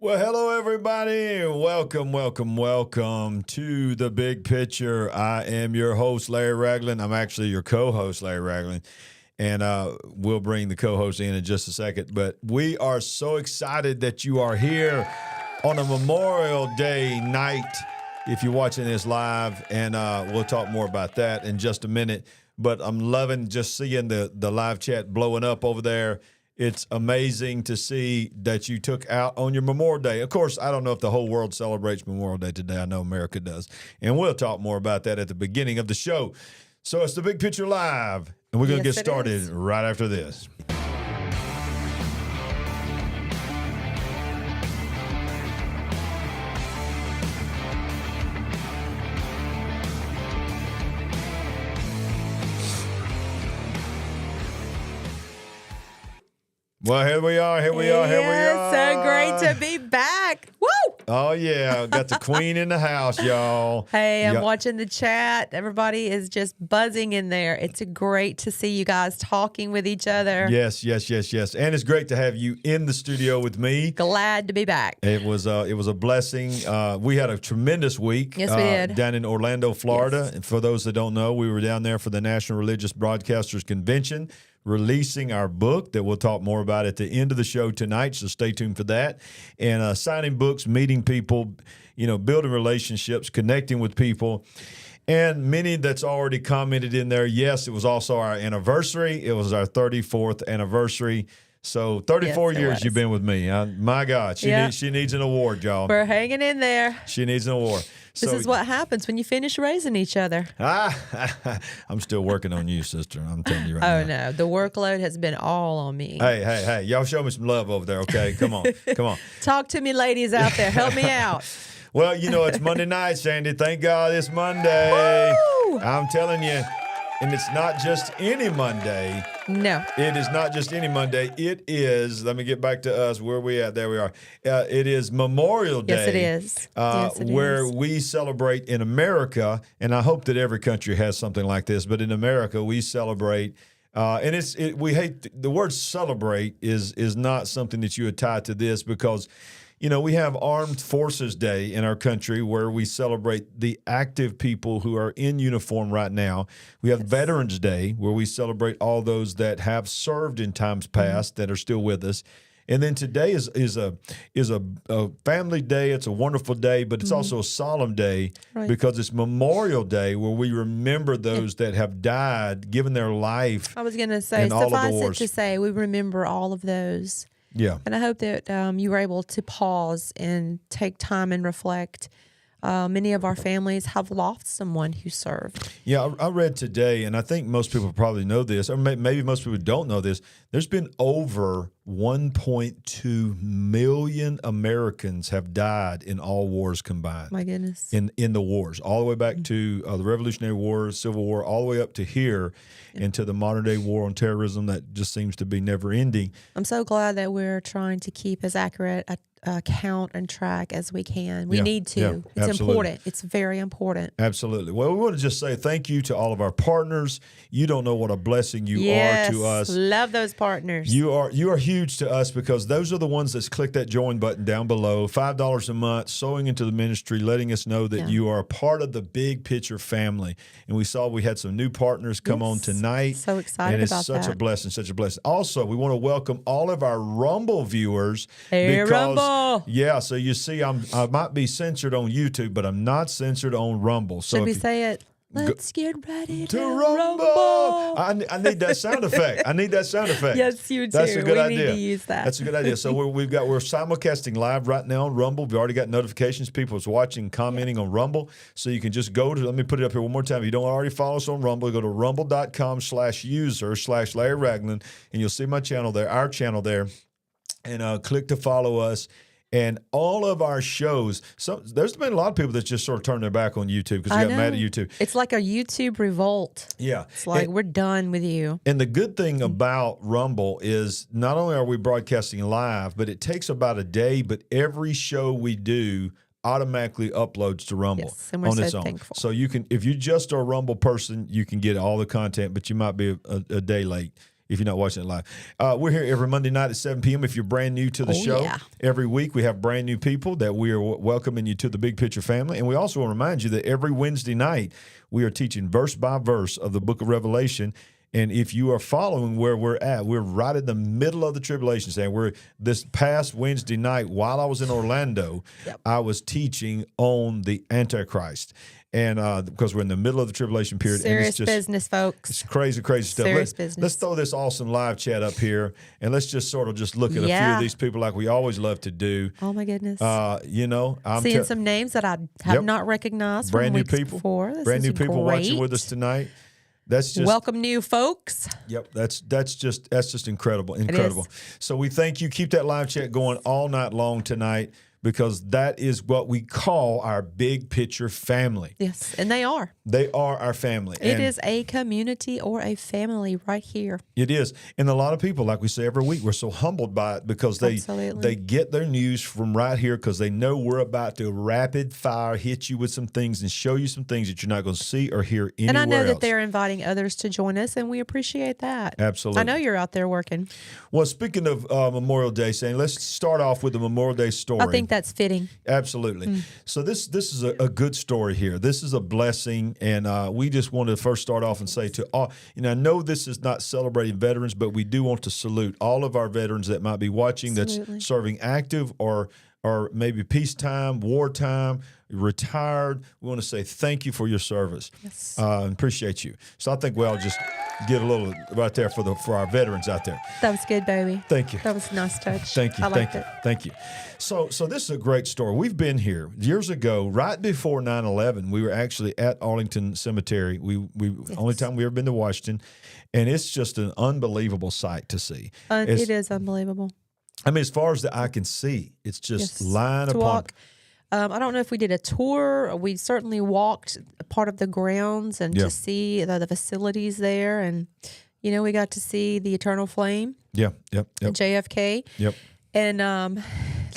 Well, hello, everybody. Welcome to The Big Picture. I am your host, Larry Ragland. I'm actually your co-host, Larry Ragland, and we'll bring the co-host in just a second. But we are so excited that you are here on a Memorial Day night, if you're watching this live, and we'll talk more about that in just a minute. But I'm loving just seeing the live chat blowing up over there. It's amazing to see that you took out on your Memorial Day. Of course, I don't know if the whole world celebrates Memorial Day today. I know America does. And we'll talk more about that at the beginning of the show. So it's The Big Picture Live, and we're going to get started right after this. Well, here we are. So great to be back. Woo! Oh, yeah. Got the queen in the house, y'all. Hey, I'm watching the chat. Everybody is just buzzing in there. It's great to see you guys talking with each other. Yes. And it's great to have you in the studio with me. Glad to be back. It was a blessing. We had a tremendous week. Yes, we did. Down in Orlando, Florida. Yes. And for those that don't know, we were down there for the National Religious Broadcasters Convention, releasing our book that we'll talk more about at the end of the show tonight, so stay tuned for that. And signing books, meeting people, building relationships, connecting with people. And many that's already commented in there, yes, it was also our anniversary. It was our 34th anniversary. So 34 years you've been with me. My God, she needs an award, y'all. We're hanging in there. She needs an award. This is what happens when you finish raising each other. I'm still working on you, sister. I'm telling you right now. Oh, no. The workload has been all on me. Hey. Y'all show me some love over there, okay? Come on. Talk to me, ladies out there. Help me out. Well, it's Monday night, Sandy. Thank God it's Monday. Woo! I'm telling you. And it's not just any Monday. No. It is not just any Monday. It is, let me get back to us. Where are we at? There we are. It is Memorial Day. Yes, it is. Where we celebrate in America, and I hope that every country has something like this, but in America we celebrate. And we hate the word celebrate is not something that you would tie to this because we have Armed Forces Day in our country where we celebrate the active people who are in uniform right now. We have Veterans Day where we celebrate all those that have served in times past that are still with us. And then today is a family day. It's a wonderful day, but it's also a solemn day because it's Memorial Day where we remember those that have died, given their life. I was going to say, suffice it to say, we remember all of those. Yeah. And I hope that you were able to pause and take time and reflect. Many of our families have lost someone who served. Yeah, I read today, and I think most people probably know this, or maybe most people don't know this. There's been over 1.2 million Americans have died in all wars combined. My goodness. In the wars, all the way back to the Revolutionary War, Civil War, all the way up to here, and to the modern-day war on terrorism that just seems to be never-ending. I'm so glad that we're trying to keep as accurate a count and track as we can. We need to. It's absolutely important. It's very important. Absolutely. Well, we want to just say thank you to all of our partners. You don't know what a blessing you are to us. Love those partners. You are huge to us because those are the ones that click that join button down below, $5 a month, sowing into the ministry, letting us know that you are a part of the Big Picture family. And we had some new partners come on tonight. So excited about that. And it's such a blessing. Also, we want to welcome all of our Rumble viewers. Hey, Rumble. Yeah, so you see, I might be censored on YouTube, but I'm not censored on Rumble. So should we say it? Let's get ready to rumble. I need that sound effect. Yes, you do. That's a good idea. We need to use that. That's a good idea. So we're simulcasting live right now on Rumble. We've already got notifications. People's watching, commenting on Rumble. So you can just go to, let me put it up here one more time. If you don't already follow us on Rumble, go to rumble.com/user/Larry Ragland, and you'll see my channel there, our channel there, and click to follow us. And all of our shows, there's been a lot of people that just sort of turned their back on YouTube because they got mad at YouTube. It's like a YouTube revolt. Yeah. It's like we're done with you. And the good thing about Rumble is not only are we broadcasting live, but it takes about a day, but every show we do automatically uploads to Rumble and we're on its own. Thankful. So you can, if you just are a Rumble person, you can get all the content, but you might be a day late. if you're not watching it live. We're here every Monday night at 7 p.m. If you're brand new to the show, yeah. Every week we have brand new people that we are welcoming you to the Big Picture family. And we also want to remind you that every Wednesday night we are teaching verse by verse of the book of Revelation. And if you are following where we're at, we're right in the middle of the tribulation. Saying we're this past Wednesday night while I was in Orlando, I was teaching on the Antichrist. And because we're in the middle of the tribulation period. Serious and it's just, business, folks. It's crazy, crazy stuff. Serious business. Let's throw this awesome live chat up here, and let's just sort of just look at a few of these people like we always love to do. Oh, my goodness. I'm seeing some names that I have not recognized brand from new weeks people. before. This brand is new people great. watching with us tonight. That's just welcome, new folks. Yep, that's just incredible. So we thank you. Keep that live chat going all night long tonight, because that is what we call our Big Picture family. Yes, and they are. They are our family. It is a community or a family right here. It is. And a lot of people, like we say every week, we're so humbled by it because they get their news from right here because they know we're about to rapid fire hit you with some things and show you some things that you're not going to see or hear anywhere And I know else. that they're inviting others to join us, and we appreciate that. Absolutely. I know you're out there working. Well, speaking of Memorial Day, saying let's start off with the Memorial Day story. I think that's fitting. Absolutely. So this is a good story here. This is a blessing, and we just want to first start off and say to all, I know this is not celebrating veterans, but we do want to salute all of our veterans that might be watching that's serving active or maybe peacetime, wartime, retired. We want to say thank you for your service. Yes. And appreciate you. So I think we'll just get a little right there for our veterans out there. That was good, baby. Thank you. That was a nice touch. Thank you. I liked it. Thank you. So this is a great story. We've been here years ago, right before 9/11. We were actually at Arlington Cemetery. Only time we ever been to Washington, and it's just an unbelievable sight to see. It is unbelievable. I mean, as far as the eye can see, it's just line upon. Walk. I don't know if we did a tour. We certainly walked part of the grounds and to see the facilities there. And, we got to see the Eternal Flame. Yep. JFK. Yep. And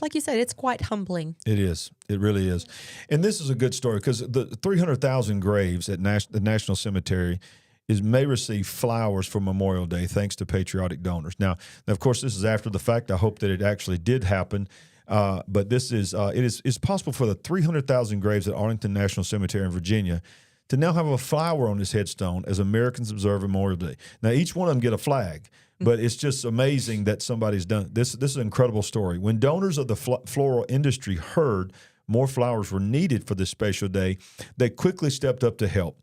like you said, it's quite humbling. It is. It really is. And this is a good story because the 300,000 graves at the National Cemetery may receive flowers for Memorial Day thanks to patriotic donors. Now, of course, this is after the fact. I hope that it actually did happen. But this is it's possible for the 300,000 graves at Arlington National Cemetery in Virginia to now have a flower on this headstone as Americans observe Memorial Day. Now, each one of them get a flag, but it's just amazing that somebody's done it. This is an incredible story. When donors of the floral industry heard more flowers were needed for this special day, they quickly stepped up to help.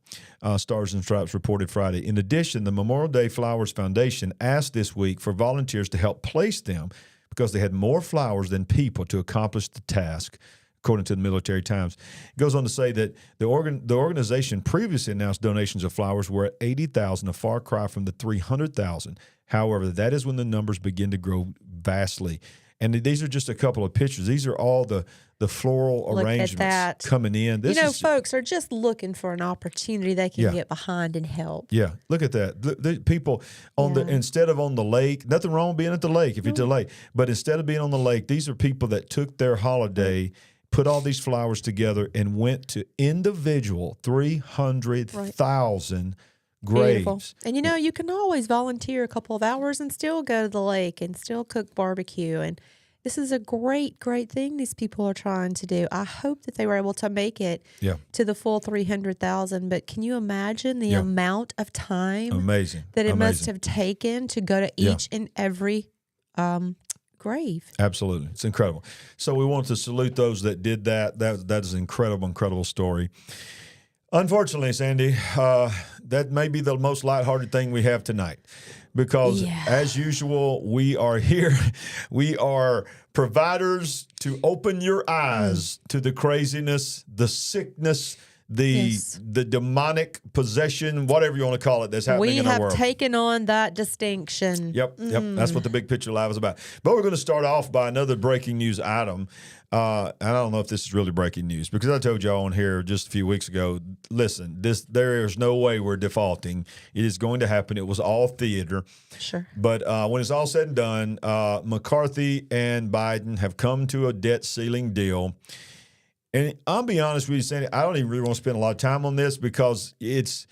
Stars and Stripes reported Friday. In addition, the Memorial Day Flowers Foundation asked this week for volunteers to help place them because they had more flowers than people to accomplish the task, according to the Military Times. It goes on to say that the organization previously announced donations of flowers were at 80,000, a far cry from the 300,000. However, that is when the numbers begin to grow vastly. And these are just a couple of pictures. These are all the floral arrangements coming in. Folks are just looking for an opportunity they can get behind and help. Yeah, look at that. The people instead of on the lake, nothing wrong with being at the lake if you're at the lake, but instead of being on the lake, these are people that took their holiday, put all these flowers together, and went to individual 300,000 graves. Beautiful. And you can always volunteer a couple of hours and still go to the lake and still cook barbecue. And this is a great, great thing these people are trying to do. I hope that they were able to make it to the full 300,000. But can you imagine the amount of time that it must have taken to go to each and every grave? Absolutely. It's incredible. So we want to salute those that did that. That is an incredible, incredible story. Unfortunately, Sandy, that may be the most lighthearted thing we have tonight because, as usual, we are here. We are providers to open your eyes to the craziness, the sickness, the demonic possession, whatever you want to call it, that's happening in our world. We have taken on that distinction. Yep. That's what the Big Picture Live is about. But we're going to start off by another breaking news item. I don't know if this is really breaking news because I told y'all on here just a few weeks ago, listen, there is no way we're defaulting. It is going to happen. It was all theater. Sure. But when it's all said and done, McCarthy and Biden have come to a debt ceiling deal. And I'll be honest with you, Sandy, I don't even really want to spend a lot of time on this because it's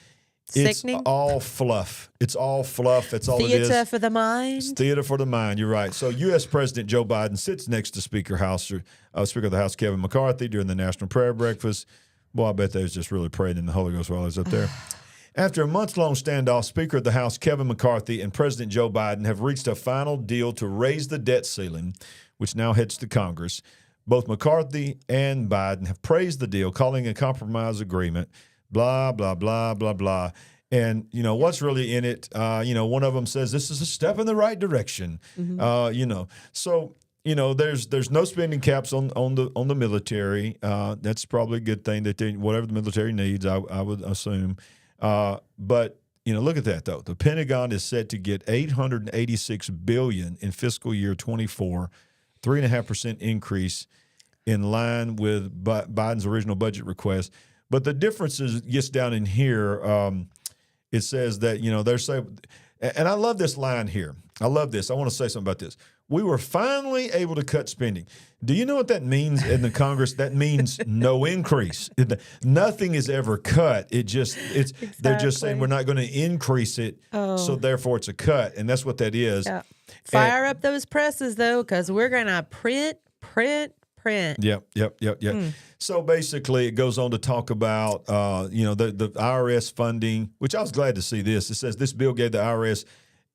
Sickening. It's all fluff. It's all fluff. That's all it is. Theater for the mind. It's theater for the mind. You're right. So U.S. President Joe Biden sits next to Speaker of the House Kevin McCarthy during the National Prayer Breakfast. Boy, I bet they was just really praying in the Holy Ghost while he was up there. After a month-long standoff, Speaker of the House Kevin McCarthy and President Joe Biden have reached a final deal to raise the debt ceiling, which now heads to Congress. Both McCarthy and Biden have praised the deal, calling it a compromise agreement. Blah, blah, blah, blah, blah. And, what's really in it, one of them says this is a step in the right direction, So, there's no spending caps on the military. That's probably a good thing that whatever the military needs, I would assume. But, look at that, though. The Pentagon is set to get $886 billion in fiscal year 24, 3.5% increase in line with Biden's original budget request. But the difference gets down in here. It says that, they're saying, and I love this line here. I love this. I want to say something about this. We were finally able to cut spending. Do you know what that means in the Congress? That means no increase. Nothing is ever cut. Exactly. They're just saying we're not going to increase it, so therefore it's a cut, and that's what that is. Yeah. Fire up those presses, though, because we're going to print. Yep. So basically, it goes on to talk about, the IRS funding, which I was glad to see this. It says this bill gave the IRS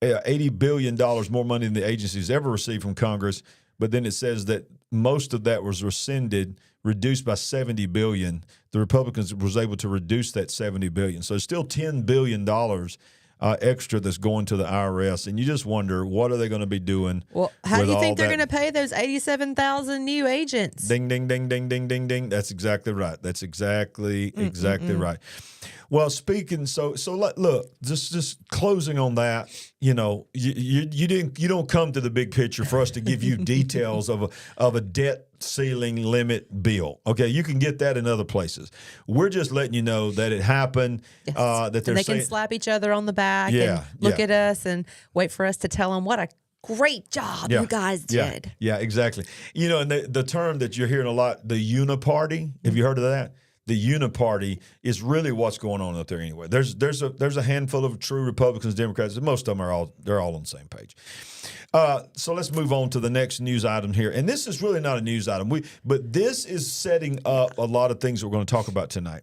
$80 billion more money than the agency's ever received from Congress. But then it says that most of that was reduced by $70 billion. The Republicans was able to reduce that $70 billion. So it's still $10 billion extra that's going to the IRS, and you just wonder, what are they going to be doing? Well, how do you think they're going to pay those 87,000 new agents? Ding, ding, ding, ding, ding, ding, ding. That's exactly right. That's exactly right. Well, speaking, so look, just closing on that, you don't come to the big picture for us to give you details of a debt ceiling limit bill. Okay, you can get that in other places. We're just letting you know that it happened. Yes. That they can slap each other on the back and look at us and wait for us to tell them what a great job you guys did. Yeah, exactly. And the term that you're hearing a lot, the uniparty. Have you heard of that? The uniparty is really what's going on out there anyway. There's a handful of true Republicans, Democrats, and most of them they're all on the same page. So let's move on to the next news item here. And this is really not a news item, but this is setting up a lot of things we're going to talk about tonight.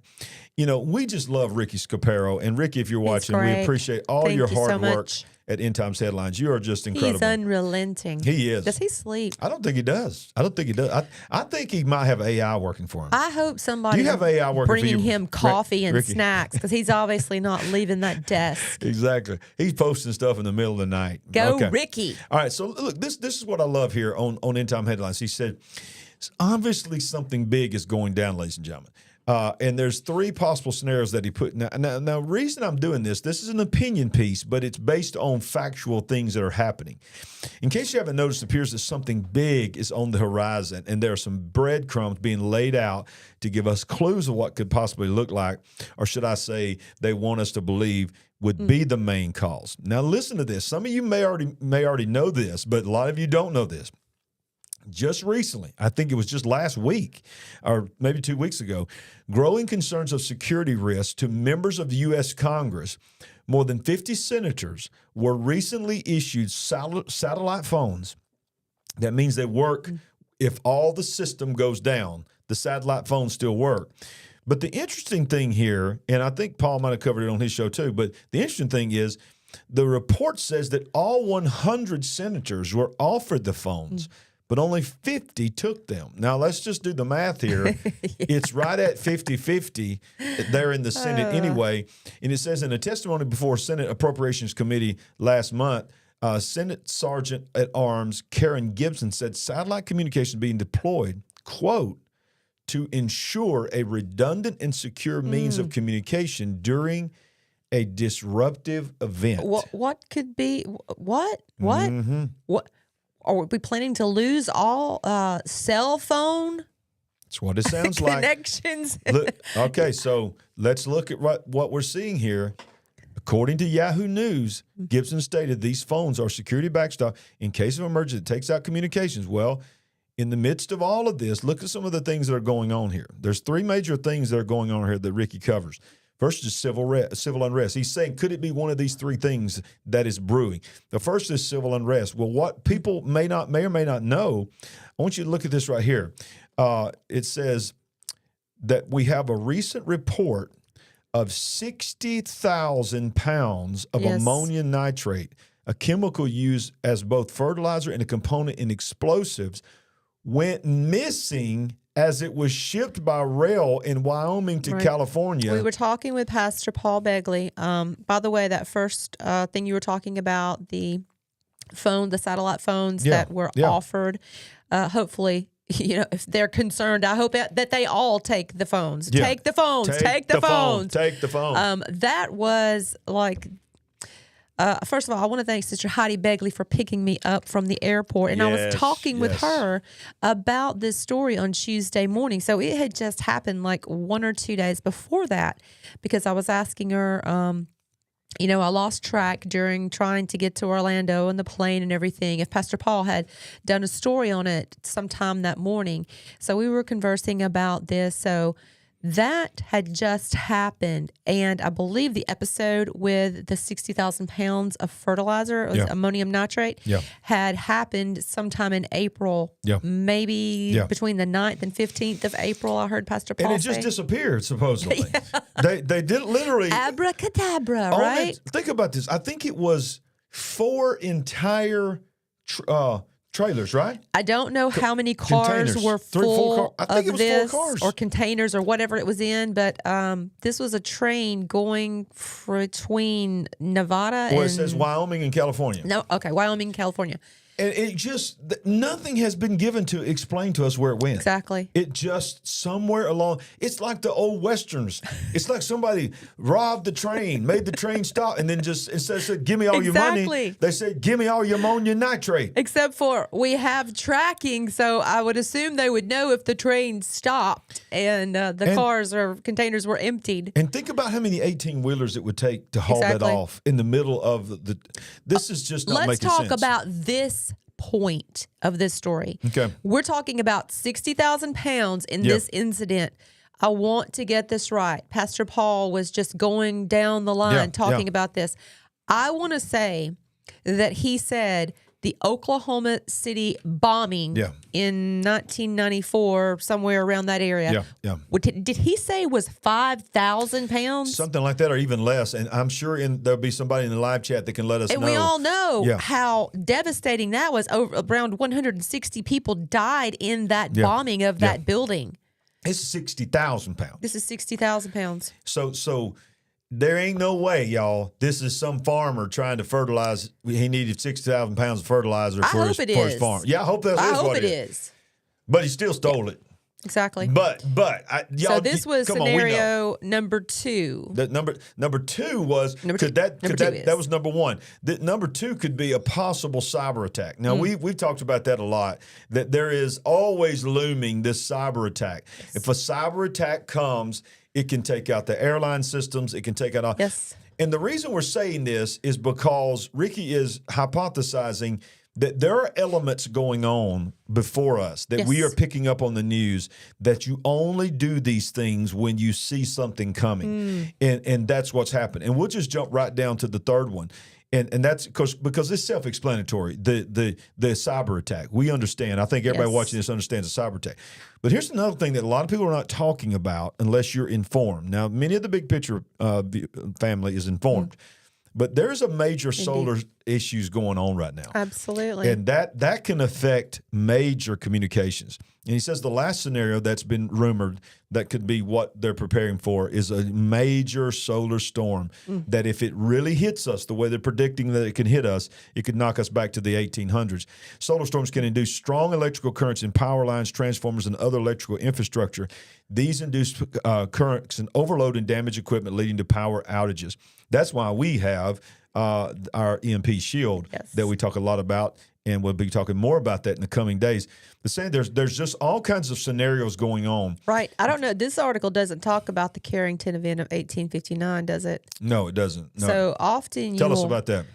We just love Ricky Scaparo. And Ricky, if you're watching, we appreciate all your hard work at End Times Headlines. You are just incredible. He's unrelenting. He is. Does he sleep? I don't think he does. I think he might have AI working for him. I hope somebody have AI working bringing for you, him coffee and Ricky? Snacks, because he's obviously not leaving that desk. Exactly. He's posting stuff in the middle of the night. Go, Ricky. All right. So look, this is what I love here on End Time Headlines. He said, obviously something big is going down, ladies and gentlemen. And there's three possible scenarios that he put. Now, reason I'm doing this is an opinion piece, but it's based on factual things that are happening. In case you haven't noticed, it appears that something big is on the horizon, and there are some breadcrumbs being laid out to give us clues of what could possibly look like, or should I say they want us to believe would be the main cause. Now, listen to this. Some of you may already know this, but a lot of you don't know this. Just recently, I think it was just last week or maybe 2 weeks ago, growing concerns of security risks to members of the U.S. Congress, more than 50 senators were recently issued satellite phones. That means they work if all the system goes down, the satellite phones still work. But the interesting thing here, and I think Paul might have covered it on his show too, but the interesting thing is the report says that all 100 senators were offered the phones. But only 50 took them. Now, let's just do the math here. It's right at 50-50 there in the Senate anyway. And it says in a testimony before Senate Appropriations Committee last month, Senate Sergeant at Arms Karen Gibson said satellite communication being deployed, quote, to ensure a redundant and secure means of communication during a disruptive event. What could be – what? What? Are we planning to lose all cell phone? That's what it sounds like. Connections. Okay, so let's look at what we're seeing here. According to Yahoo News, Gibson stated these phones are security backstop in case of emergency. It takes out communications. Well, in the midst of all of this, look at some of the things that are going on here. There's three major things that are going on here that Ricky covers. versus civil unrest. He's saying, could it be one of these three things that is brewing? The first is civil unrest. Well, what people may or may not know, I want you to look at this right here. It says that we have a recent report of 60,000 pounds of ammonium nitrate, a chemical used as both fertilizer and a component in explosives, went missing as it was shipped by rail in Wyoming to California. We were talking with Pastor Paul Begley. By the way, that first thing you were talking about, the satellite phones that were offered, hopefully, if they're concerned, I hope that they all take the phones. Yeah. Take the phones. Take the phones. Take the phone. That was like... first of all, I want to thank Sister Heidi Begley for picking me up from the airport. And I was talking with her about this story on Tuesday morning. So it had just happened like 1 or 2 days before that, because I was asking her, I lost track during trying to get to Orlando and the plane and everything, if Pastor Paul had done a story on it sometime that morning. So we were conversing about this. So that had just happened, and I believe the episode with the 60,000 pounds of fertilizer, ammonium nitrate, had happened sometime in April, maybe between the 9th and 15th of April, I heard Pastor Paul say. And it just disappeared, supposedly. They did literally... Abracadabra, right? Think about this. I think it was 4 entire... trailers, right? I don't know how many cars were full of this or containers or whatever it was in, but this was a train going between Nevada and... Well, it says Wyoming and California. Wyoming and California. And it just, nothing has been given to explain to us where it went. Exactly. It just somewhere along, it's like the old Westerns. It's like somebody robbed the train, made the train stop, and then just, instead of saying, give me all your money, they said, give me all your ammonium nitrate. Except for we have tracking, so I would assume they would know if the train stopped and the cars or containers were emptied. And think about how many 18-wheelers it would take to haul that off in the middle of the this is just not making sense. Let's talk about this point of this story. Okay. We're talking about 60,000 pounds in this incident. I want to get this right. Pastor Paul was just going down the line talking about this. I want to say that he said the Oklahoma City bombing in 1994, somewhere around that area. Did he say was 5,000 pounds? Something like that, or even less. And I'm sure there'll be somebody in the live chat that can let us know. And we all know how devastating that was. Around 160 people died in that bombing of that building. It's 60,000 pounds. This is 60,000 pounds. So there ain't no way, y'all. This is some farmer trying to fertilize. He needed 60,000 pounds of fertilizer for his farm. Yeah, I hope that's what it is. But he still stole it. Exactly. But y'all. So this was scenario number 2. That number 2 was that was number 1. That number 2 could be a possible cyber attack. Now we've talked about that a lot. That there is always looming this cyber attack. Yes. If a cyber attack comes, it can take out the airline systems. It can take out all. Yes. And the reason we're saying this is because Ricky is hypothesizing that there are elements going on before us that we are picking up on the news, that you only do these things when you see something coming. And that's what's happened. And we'll just jump right down to the third one. And that's because it's self-explanatory, the cyber attack. We understand. I think everybody watching this understands the cyber attack. But here's another thing that a lot of people are not talking about unless you're informed. Now, many of the Big Picture family is informed. But there's a major solar issues going on right now. Absolutely. And that can affect major communications. And he says the last scenario that's been rumored that could be what they're preparing for is a major solar storm that if it really hits us the way they're predicting that it can hit us, it could knock us back to the 1800s. Solar storms can induce strong electrical currents in power lines, transformers, and other electrical infrastructure. These induce currents and overload and damage equipment, leading to power outages. That's why we have our EMP shield that we talk a lot about, and we'll be talking more about that in the coming days. But saying there's just all kinds of scenarios going on. Right. I don't know. This article doesn't talk about the Carrington event of 1859, does it? No, it doesn't. No. So often Tell us about that.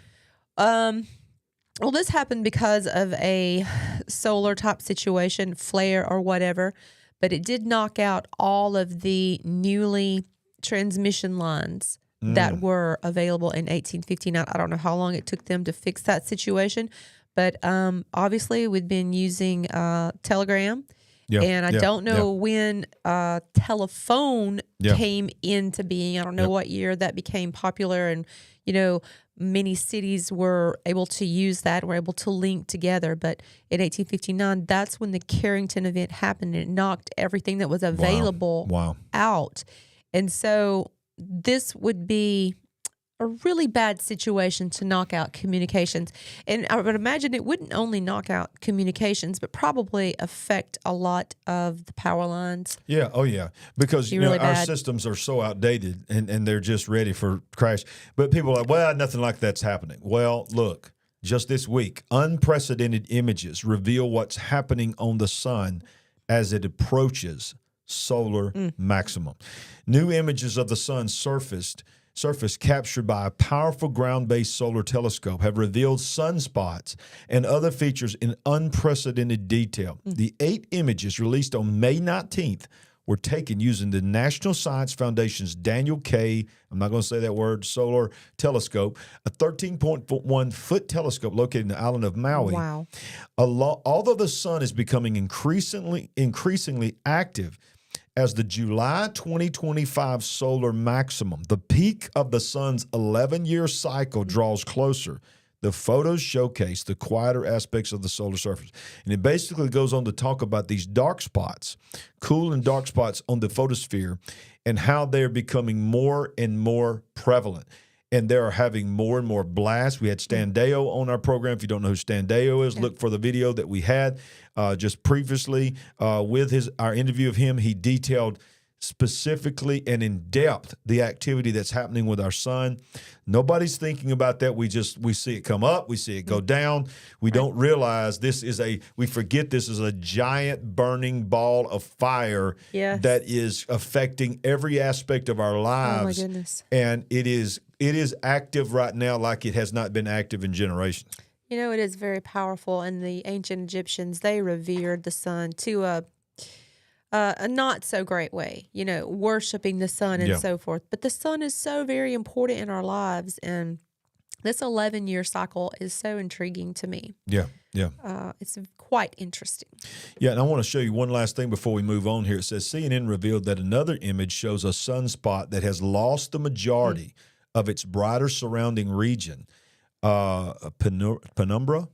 Well, this happened because of a solar type situation, flare or whatever, but it did knock out all of the newly transmission lines that were available in 1859. I don't know how long it took them to fix that situation, but obviously we'd been using telegram. Yeah, and I don't know when telephone came into being. I don't know what year that became popular, and many cities were able to use that, were able to link together. But in 1859, that's when the Carrington event happened, and it knocked everything that was available out. And so this would be a really bad situation to knock out communications. And I would imagine it wouldn't only knock out communications, but probably affect a lot of the power lines. Yeah. Oh, yeah. Because our systems are so outdated and they're just ready for crash. But people are like, well, nothing like that's happening. Well, look, just this week, unprecedented images reveal what's happening on the sun as it approaches solar maximum. New images of the sun surface captured by a powerful ground-based solar telescope have revealed sunspots and other features in unprecedented detail. The 8 images released on May 19th were taken using the National Science Foundation's Daniel K. I'm not going to say that word, solar telescope, a 13.1-foot telescope located in the island of Maui. Wow. Although the sun is becoming increasingly active, as the July 2025 solar maximum, the peak of the sun's 11-year cycle, draws closer, the photos showcase the quieter aspects of the solar surface. And it basically goes on to talk about these dark spots, cool and dark spots on the photosphere, and how they're becoming more and more prevalent. And they're having more and more blasts. We had Stan Deyo on our program. If you don't know who Stan Deyo is, look for the video that we had just previously with our interview of him. He detailed specifically and in depth the activity that's happening with our sun. Nobody's thinking about that. We see it come up, we see it go down. We don't realize we forget this is a giant burning ball of fire that is affecting every aspect of our lives. Oh my goodness. And it is active right now like it has not been active in generations. It is very powerful, and the ancient Egyptians, they revered the sun to a not so great way, worshiping the sun and so forth. But the sun is so very important in our lives, and this 11-year cycle is so intriguing to me. Yeah. It's quite interesting. Yeah, and I want to show you one last thing before we move on here. It says CNN revealed that another image shows a sunspot that has lost the majority of its brighter surrounding region, penumbra,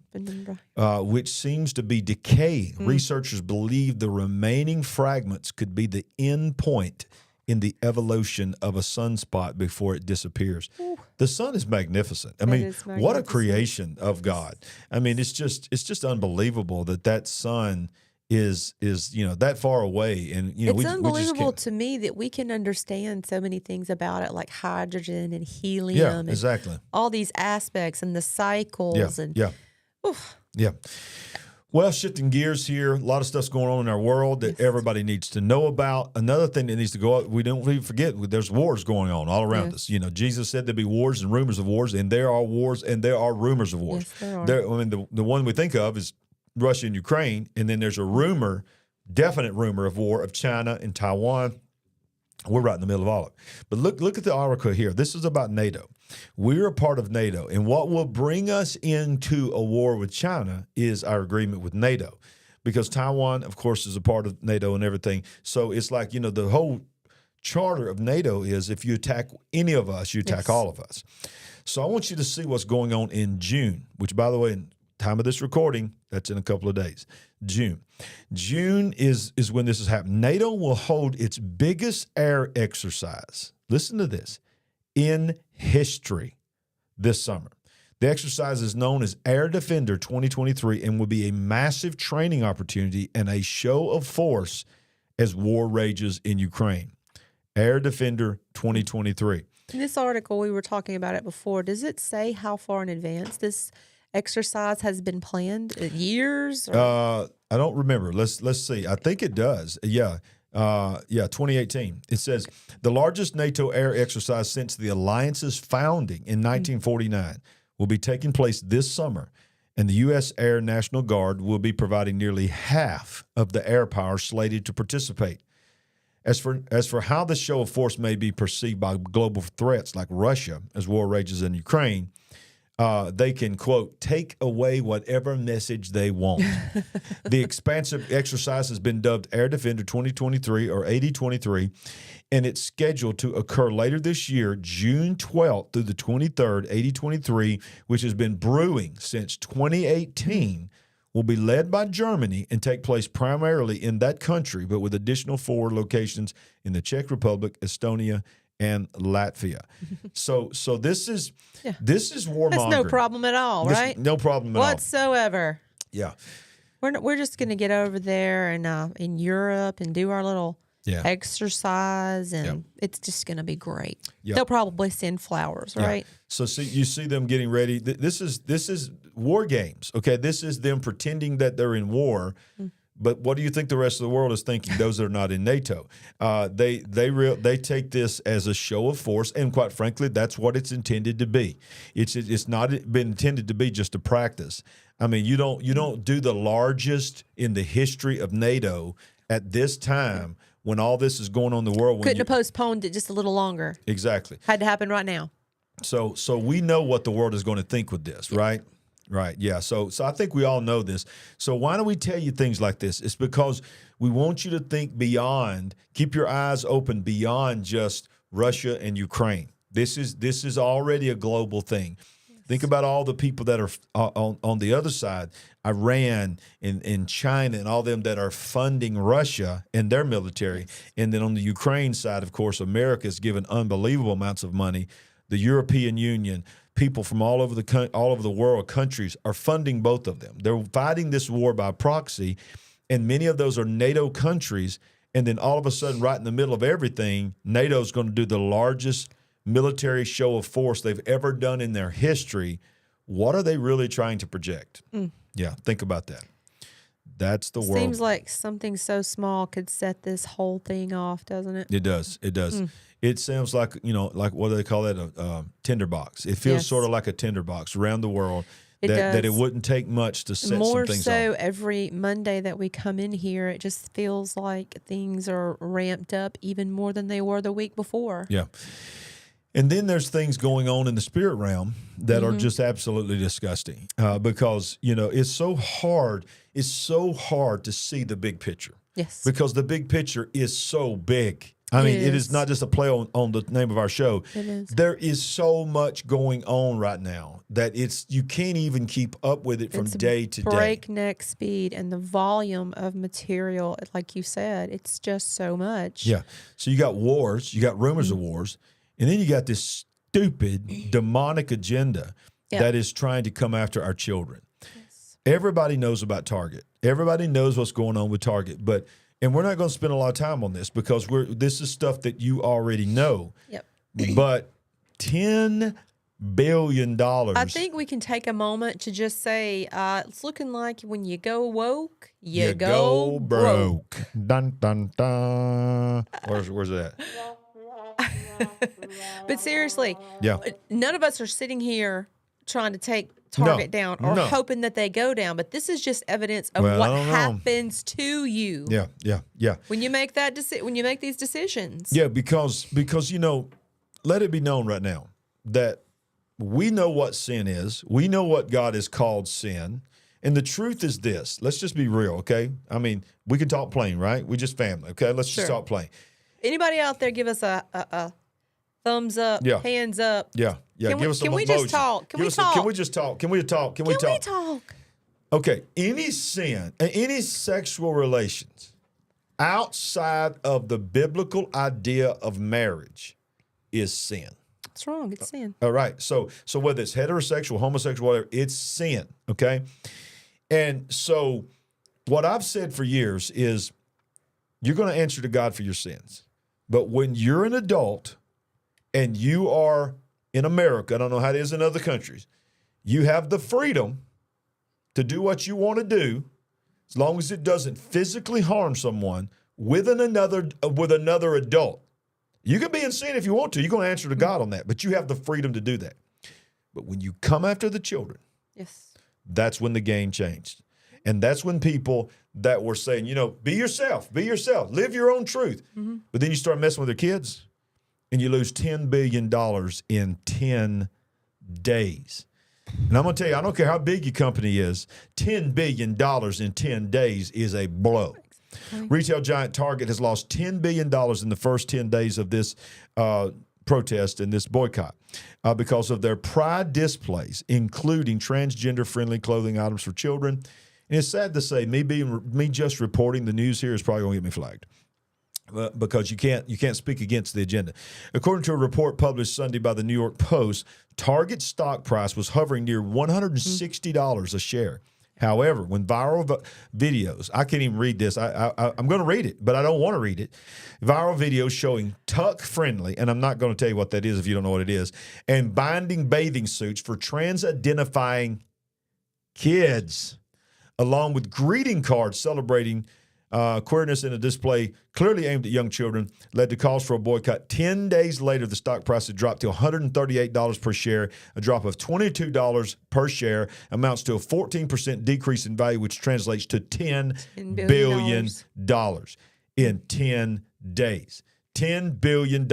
which seems to be decaying. Researchers believe the remaining fragments could be the end point in the evolution of a sunspot before it disappears. Ooh. The sun is magnificent. I mean, what a creation of God. I mean, it's just unbelievable that sun is that far away, and it's unbelievable to me that we can understand so many things about it, like hydrogen and helium, and all these aspects and the cycles. Well, shifting gears here, a lot of stuff's going on in our world that everybody needs to know about. Another thing that needs to go up, we don't even forget, there's wars going on all around us. Jesus said there'd be wars and rumors of wars, and there are wars and there are rumors of wars. Yes, there are. The one we think of is Russia and Ukraine, and then there's a definite rumor of war of China and Taiwan. We're right in the middle of all of it. But look at the article here. This is about NATO. We're a part of NATO, and what will bring us into a war with China is our agreement with NATO, because Taiwan, of course, is a part of NATO and everything. So it's like, the whole charter of NATO is if you attack any of us, you attack all of us. So I want you to see what's going on in June, which, by the way, in time of this recording, that's in a couple of days. June is when this is happening. NATO will hold its biggest air exercise. Listen to this. In history this summer. The exercise is known as Air Defender 2023 and will be a massive training opportunity and a show of force as war rages in Ukraine. Air Defender 2023. In this article, we were talking about it before. Does it say how far in advance this exercise has been planned? Years? I don't remember. Let's see. I think it does. Yeah. 2018. It says the largest NATO air exercise since the alliance's founding in 1949 will be taking place this summer, and the U.S. Air National Guard will be providing nearly half of the air power slated to participate. As for how the show of force may be perceived by global threats like Russia as war rages in Ukraine, they can, quote, take away whatever message they want. The expansive exercise has been dubbed Air Defender 2023 or 8023, and it's scheduled to occur later this year, June 12th through the 23rd, 8023, which has been brewing since 2018, will be led by Germany and take place primarily in that country, but with additional 4 locations in the Czech Republic, Estonia, and Latvia. So this is warmongering. That's no problem at all, right? No problem at all whatsoever. Yeah, we're just going to get over there and in Europe and do our little exercise, and it's just going to be great. They'll probably send flowers, right? So you see them getting ready. This is war games. Okay, this is them pretending that they're in war. But what do you think the rest of the world is thinking? Those that are not in NATO, they take this as a show of force, and quite frankly, that's what it's intended to be. It's not been intended to be just a practice. I mean, you don't do the largest in the history of NATO at this time when all this is going on in the world. Couldn't have postponed it just a little longer. Exactly. Had to happen right now. So we know what the world is going to think with this, right? Right, yeah. So I think we all know this. So why do we tell you things like this? It's because we want you to think beyond, keep your eyes open beyond just Russia and Ukraine. This is already a global thing. Yes. Think about all the people that are on the other side, Iran and China and all them that are funding Russia and their military. Yes. And then on the Ukraine side, of course, America has given unbelievable amounts of money. The European Union, people from all over the world, countries are funding both of them. They're fighting this war by proxy, and many of those are NATO countries. And then all of a sudden, right in the middle of everything, NATO is going to do the largest military show of force they've ever done in their history. What are they really trying to project? Yeah, think about that. That's the world. Seems like something so small could set this whole thing off, doesn't it? It does. It does. It sounds like, like what do they call that? A tinderbox. It feels sort of like a tinderbox around the world. That it wouldn't take much to set some things off. More so every Monday that we come in here, it just feels like things are ramped up even more than they were the week before. Yeah. And then there's things going on in the spirit realm that are just absolutely disgusting because, it's so hard. It's so hard to see the big picture. Yes. Because the big picture is so big. I mean, it is not just a play on the name of our show. It is. There is so much going on right now that you can't even keep up with it from day to day. Breakneck speed, and the volume of material, like you said, it's just so much. Yeah. So you got wars, you got rumors of wars, and then you got this stupid demonic agenda that is trying to come after our children. Yes. Everybody knows about Target. Everybody knows what's going on with Target, and we're not going to spend a lot of time on this because this is stuff that you already know. Yep. But $10 billion. I think we can take a moment to just say it's looking like when you go woke, you go broke. Dun, dun, dun. Where's that? But seriously, none of us are sitting here trying to take Target down or hoping that they go down, but this is just evidence of what happens to you. Yeah. When you make when you make these decisions. Yeah, because let it be known right now that we know what sin is. We know what God has called sin. And the truth is this. Let's just be real, okay? I mean, we can talk plain, right? We just family, okay? Let's just talk plain. Anybody out there give us a thumbs up, hands up? Yeah. Can we just talk? Can we just talk? Can we talk? Okay. Any sin, any sexual relations outside of the biblical idea of marriage is sin. It's wrong. It's sin. All right. So whether it's heterosexual, homosexual, whatever, it's sin. Okay. And so what I've said for years is you're going to answer to God for your sins. But when you're an adult and you are in America, I don't know how it is in other countries, you have the freedom to do what you want to do as long as it doesn't physically harm someone with another adult. You can be in sin if you want to. You're going to answer to God on that, but you have the freedom to do that. But when you come after the children, that's when the game changed. And that's when people that were saying, be yourself, live your own truth. Mm-hmm. But then you start messing with their kids and you lose $10 billion in 10 days. And I'm going to tell you, I don't care how big your company is, $10 billion in 10 days is a blow. Retail giant Target has lost $10 billion in the first 10 days of this protest and this boycott because of their pride displays, including transgender-friendly clothing items for children. And it's sad to say, me just reporting the news here is probably going to get me flagged. Because you can't speak against the agenda. According to a report published Sunday by the New York Post, Target's stock price was hovering near $160 a share. However, when viral videos, I can't even read this. I'm going to read it, but I don't want to read it. Viral videos showing tuck-friendly, and I'm not going to tell you what that is if you don't know what it is, and binding bathing suits for trans-identifying kids, along with greeting cards celebrating queerness in a display clearly aimed at young children, led to calls for a boycott. 10 days later, the stock price had dropped to $138 per share. A drop of $22 per share amounts to a 14% decrease in value, which translates to $10 billion in 10 days. $10 billion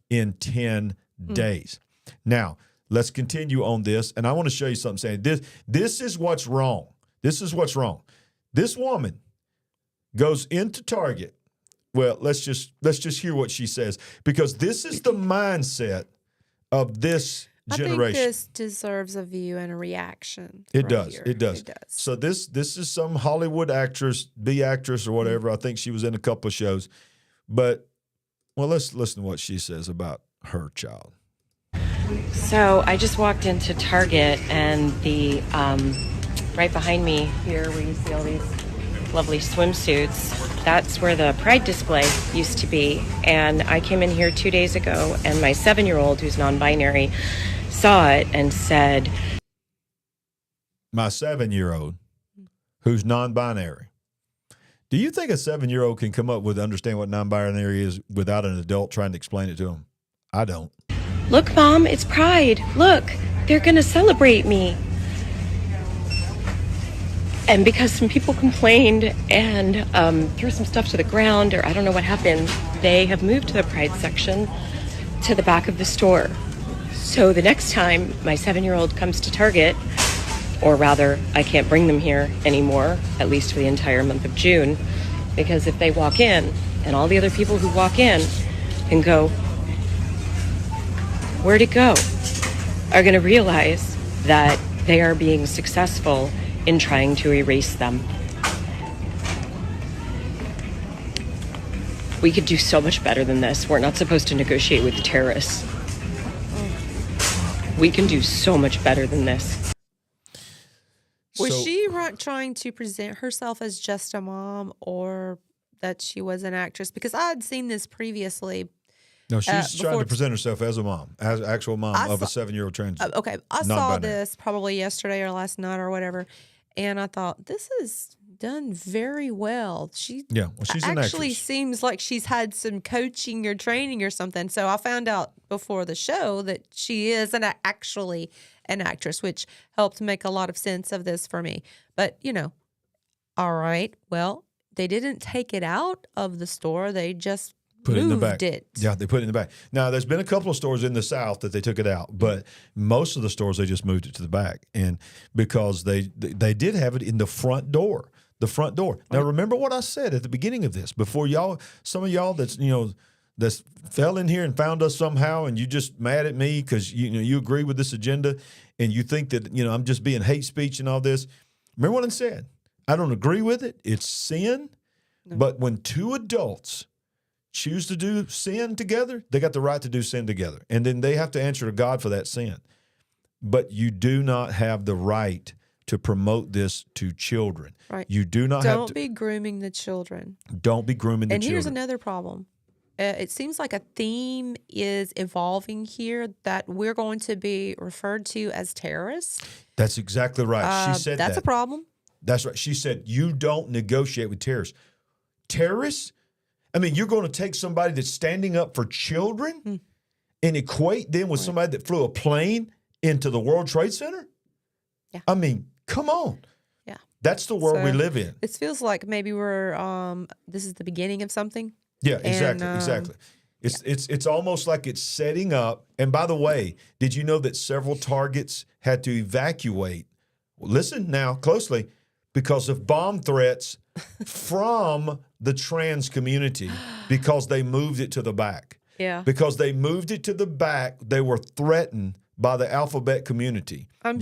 in 10 days. Now, let's continue on this, and I want to show you something saying this is what's wrong. This is what's wrong. This woman goes into Target. Well, let's just hear what she says, because this is the mindset of this generation. I think this deserves a view and a reaction. It does. It does. So this is some Hollywood actress, actress or whatever. I think she was in a couple of shows. But, well, let's listen to what she says about her child. So I just walked into Target, and the right behind me here, where you see all these lovely swimsuits, that's where the Pride display used to be. And I came in here 2 days ago, and my 7-year-old, who's non-binary, saw it and said, my 7-year-old, who's non-binary. Do you think a 7-year-old can come up with understand what non-binary is without an adult trying to explain it to them? I don't. Look, Mom, it's Pride. Look, they're going to celebrate me. And because some people complained and threw some stuff to the ground, or I don't know what happened, they have moved the Pride section to the back of the store. So the next time my 7-year-old comes to Target, or rather, I can't bring them here anymore, at least for the entire month of June, because if they walk in, and all the other people who walk in and go, where'd it go, are going to realize that they are being successful in trying to erase them. We could do so much better than this. We're not supposed to negotiate with terrorists. We can do so much better than this. Was she trying to present herself as just a mom, or that she was an actress? Because I had seen this previously. No, she's trying to present herself as a mom, as an actual mom of a 7-year-old trans. Okay, I saw this probably yesterday or last night or whatever, and I thought, this is done very well. She's actually seems like she's had some coaching or training or something. So I found out before the show that she is actually an actress, which helped make a lot of sense of this for me. But, all right, well, they didn't take it out of the store. They just put it in the back. It. Yeah, they put it in the back. Now, there's been a couple of stores in the South that they took it out, but most of the stores, they just moved it to the back. And because they did have it in the front door. The front door. Now, remember what I said at the beginning of this, before some of y'all that's fell in here and found us somehow, and you just mad at me because you agree with this agenda, and you think that I'm just being hate speech and all this. Remember what I said? I don't agree with it. It's sin. No. But when two adults choose to do sin together, they got the right to do sin together. And then they have to answer to God for that sin. But you do not have the right to promote this to children. Right. You do not have to. Don't be grooming the children. Don't be grooming the children. And here's another problem. It seems like a theme is evolving here that we're going to be referred to as terrorists. That's exactly right. She said that's a problem. That's right. She said, you don't negotiate with terrorists. Terrorists? I mean, you're going to take somebody that's standing up for children and equate them with somebody that flew a plane into the World Trade Center? Yeah. I mean, come on. Yeah. That's the world we live in. It feels like maybe we're this is the beginning of something. Yeah, exactly, exactly. It's almost like it's setting up. And by the way, did you know that several targets had to evacuate? Listen now closely, because of bomb threats from the trans community, because they moved it to the back. Yeah. Because they moved it to the back, they were threatened by the alphabet community. I'm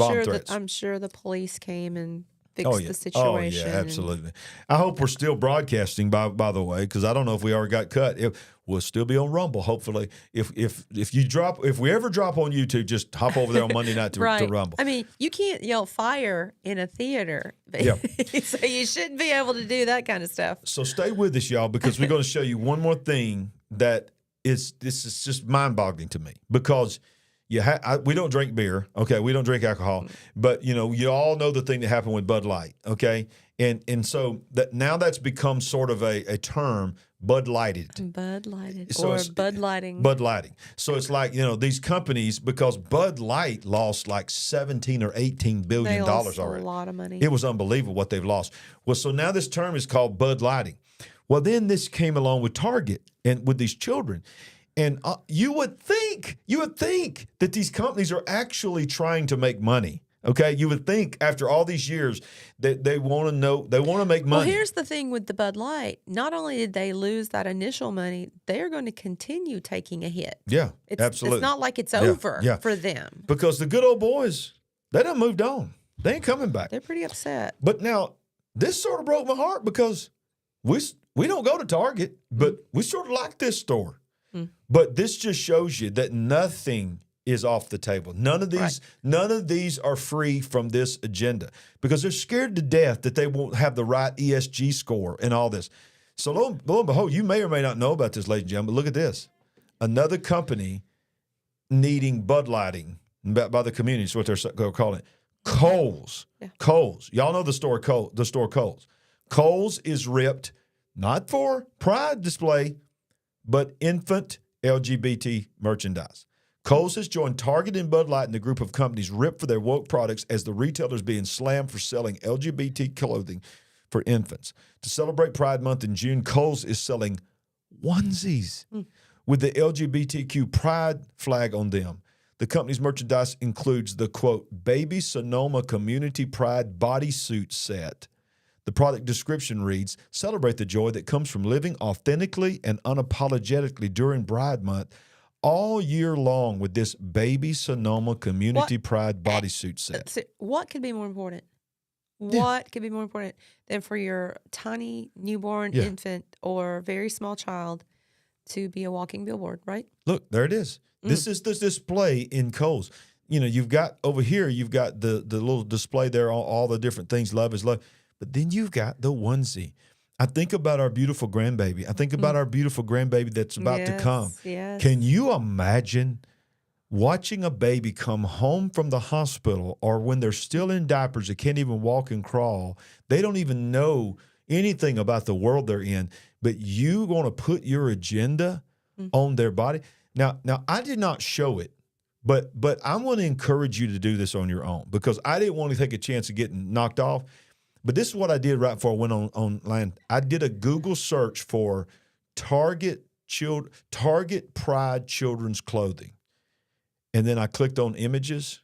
sure the police came and fixed the situation. Oh, yeah, absolutely. I hope we're still broadcasting, by the way, because I don't know if we already got cut. We'll still be on Rumble, hopefully. If we ever drop on YouTube, just hop over there on Monday night to Rumble. I mean, you can't yell fire in a theater. Yeah. So you shouldn't be able to do that kind of stuff. So stay with us, y'all, because we're going to show you one more thing this is just mind-boggling to me, because we don't drink beer, okay? We don't drink alcohol, but you all know the thing that happened with Bud Light, okay? And so that's become sort of a term, Bud Lighted. Bud Lighted, so or Bud Lighting. Bud Lighting. So it's like, these companies, because Bud Light lost like $17 or $18 billion already. A lot of money. It was unbelievable what they've lost. Well, so now this term is called Bud Lighting. Well, then this came along with Target and with these children. And you would think that these companies are actually trying to make money. Okay, you would think after all these years that they want to make money. Well, here's the thing with the Bud Light. Not only did they lose that initial money, they are going to continue taking a hit. Yeah, absolutely. It's not like it's over for them. Because the good old boys, they done moved on. They ain't coming back. They're pretty upset. But now, this sort of broke my heart, because we don't go to Target, but we sort of like this store. But this just shows you that nothing is off the table. None of these are free from this agenda, because they're scared to death that they won't have the right ESG score and all this. So lo and behold, you may or may not know about this, ladies and gentlemen, but look at this. Another company needing Bud Lighting by the community is what they're calling it. Kohl's. Yeah. Kohl's. Y'all know the store Kohl's. Kohl's is ripped, not for pride display, but infant LGBT merchandise. Kohl's has joined Target and Bud Light in the group of companies ripped for their woke products, as the retailers being slammed for selling LGBT clothing for infants. To celebrate Pride Month in June, Kohl's is selling onesies with the LGBTQ pride flag on them. The company's merchandise includes the, quote, Baby Sonoma Community Pride bodysuit set. The product description reads, celebrate the joy that comes from living authentically and unapologetically during Pride Month all year long with this Baby Sonoma Community Pride bodysuit set. What could be more important? What could be more important than for your tiny newborn infant or very small child to be a walking billboard, right? Look, there it is. This is the display in Kohl's. You've got over here, you've got the little display there, all the different things, love is love. But then you've got the onesie. I think about our beautiful grandbaby. I think about our beautiful grandbaby that's about to come. Yes. Can you imagine watching a baby come home from the hospital, or when they're still in diapers, they can't even walk and crawl, they don't even know anything about the world they're in, but you want to put your agenda on their body? Now I did not show it, but I want to encourage you to do this on your own, because I didn't want to take a chance of getting knocked off. But this is what I did right before I went online. I did a Google search for Target Pride children's clothing. And then I clicked on images.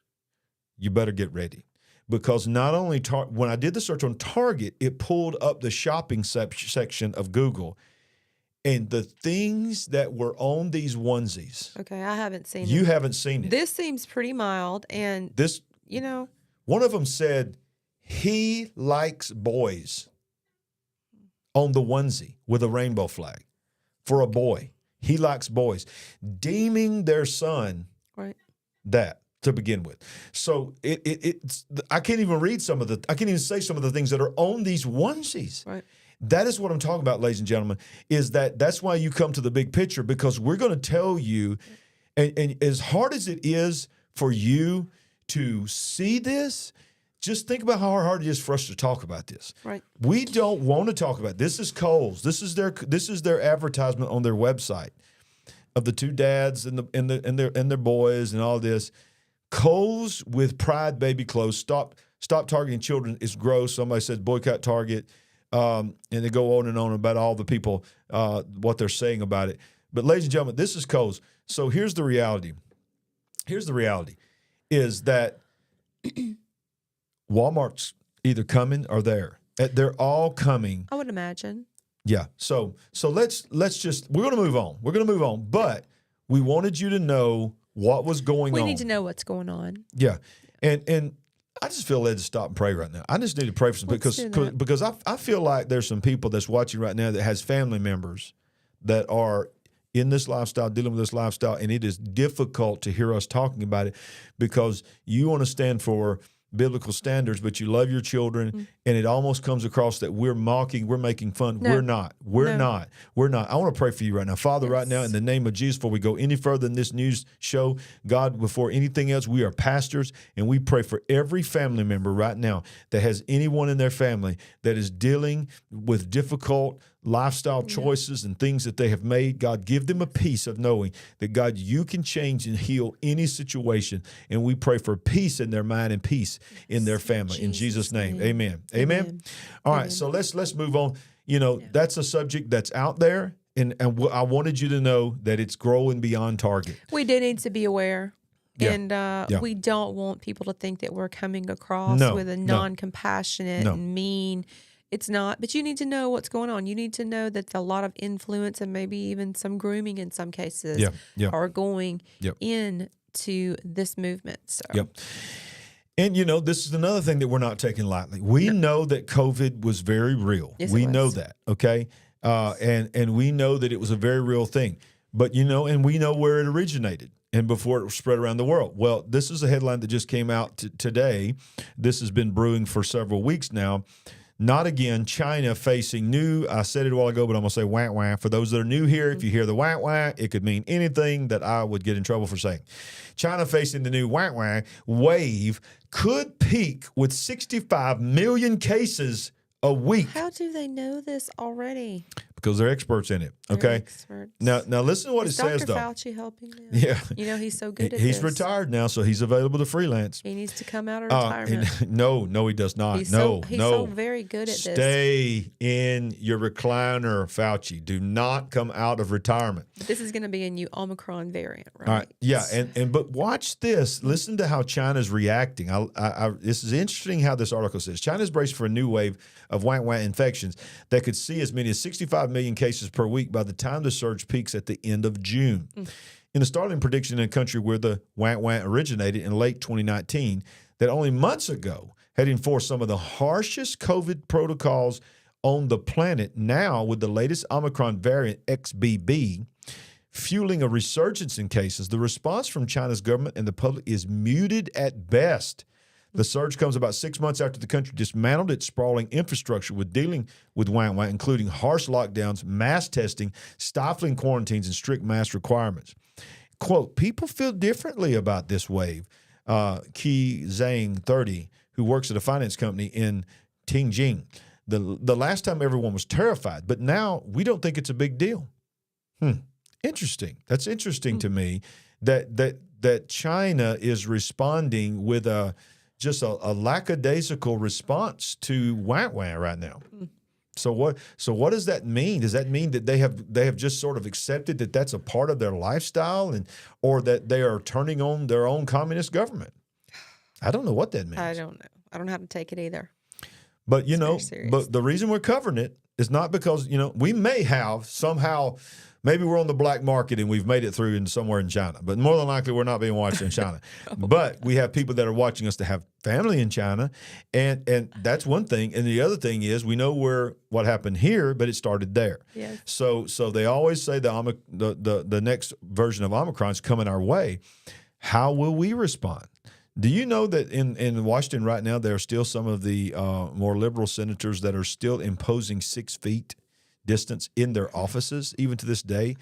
You better get ready. Because not only when I did the search on Target, it pulled up the shopping section of Google. And the things that were on these onesies. Okay, I haven't seen it. You haven't seen it. This seems pretty mild. And, one of them said, he likes boys on the onesie with a rainbow flag for a boy. He likes boys, deeming their son that to begin with. So I can't even read I can't even say some of the things that are on these onesies. Right. That is what I'm talking about, ladies and gentlemen, is that's why you come to the big picture, because we're going to tell you, and as hard as it is for you to see this, just think about how hard it is for us to talk about this. Right. We don't want to talk about it. This is Kohl's. This is their advertisement on their website of the two dads and their boys and all this. Kohl's with Pride baby clothes stop targeting children. It's gross. Somebody says boycott Target. And they go on and on about all the people, what they're saying about it. But ladies and gentlemen, this is Kohl's. So here's the reality. Here's the reality is that Walmart's either coming or there. They're all coming. I would imagine. Yeah. So let's just, we're going to move on. We're going to move on. But we wanted you to know what was going on. We need to know what's going on. Yeah. And I just feel led to stop and pray right now. I just need to pray for some because I feel like there's some people that's watching right now that has family members that are in this lifestyle, dealing with this lifestyle, and it is difficult to hear us talking about it because you want to stand for biblical standards, but you love your children, and it almost comes across that we're mocking, we're making fun. No. We're not. We're not. I want to pray for you right now. Father, right now, in the name of Jesus, before we go any further in this news show, God, before anything else, we are pastors, and we pray for every family member right now that has anyone in their family that is dealing with difficult lifestyle choices and things that they have made. God, give them a peace of knowing that, God, you can change and heal any situation. And we pray for peace in their mind and peace in their family. In Jesus' name, amen. Amen. All right, so let's move on. You know, that's a subject that's out there, and I wanted you to know that it's growing beyond Target. We do need to be aware. Yeah. And we don't want people to think that we're coming across with a non-compassionate and mean. It's not, but you need to know what's going on. You need to know that a lot of influence and maybe even some grooming in some cases are going into this movement. So. Yep. And, you know, this is another thing that we're not taking lightly. We know that COVID was very real. Yes, we know that, okay? And we know that it was a very real thing. But, you know, and we know where it originated and before it spread around the world. Well, this is a headline that just came out today. This has been brewing for several weeks now. Not again, China facing new, I said it a while ago, but I'm going to say wah wah. For those that are new here, if you hear the wah wah, it could mean anything that I would get in trouble for saying. China facing the new wah wah wave could peak with 65 million cases a week. How do they know this already? Because they're experts in it. Okay. Experts. Now listen to what Is it says, Dr. though. Fauci helping them? Yeah. You know, he's so good at He's this. retired now, so he's available to freelance. He needs to come out of retirement. No, he does not. He's so very good at this. Stay in your recliner, Fauci. Do not come out of retirement. This is going to be a new Omicron variant, right? All right. Yeah, but watch this. Listen to how China's reacting. This is interesting how this article says. China's braced for a new wave of wah infections that could see as many as 65 million cases per week by the time the surge peaks at the end of June. In a startling prediction in a country where the wah originated in late 2019, that only months ago had enforced some of the harshest COVID protocols on the planet, now with the latest Omicron variant XBB fueling a resurgence in cases, the response from China's government and the public is muted at best. The surge comes about 6 months after the country dismantled its sprawling infrastructure with dealing with wah, including harsh lockdowns, mass testing, stifling quarantines, and strict mask requirements. Quote, people feel differently about this wave. Qi Zhang, 30, who works at a finance company in Tianjin. The last time everyone was terrified, but now we don't think it's a big deal. Interesting. That's interesting to me that China is responding with just a lackadaisical response to wah right now. So what does that mean? Does that mean that they have just sort of accepted that that's a part of their lifestyle, or that they are turning on their own communist government? I don't know what that means. I don't know. I don't know how to take it either. But but the reason we're covering it is not because we may have somehow. Maybe we're on the black market and we've made it through somewhere in China, but more than likely we're not being watched in China. But we have people that are watching us that have family in China, and that's one thing. And the other thing is we know what happened here, but it started there. Yes. So they always say the next version of Omicron is coming our way. How will we respond? Do you know that in Washington right now there are still some of the more liberal senators that are still imposing 6 feet distance in their offices, even to this day,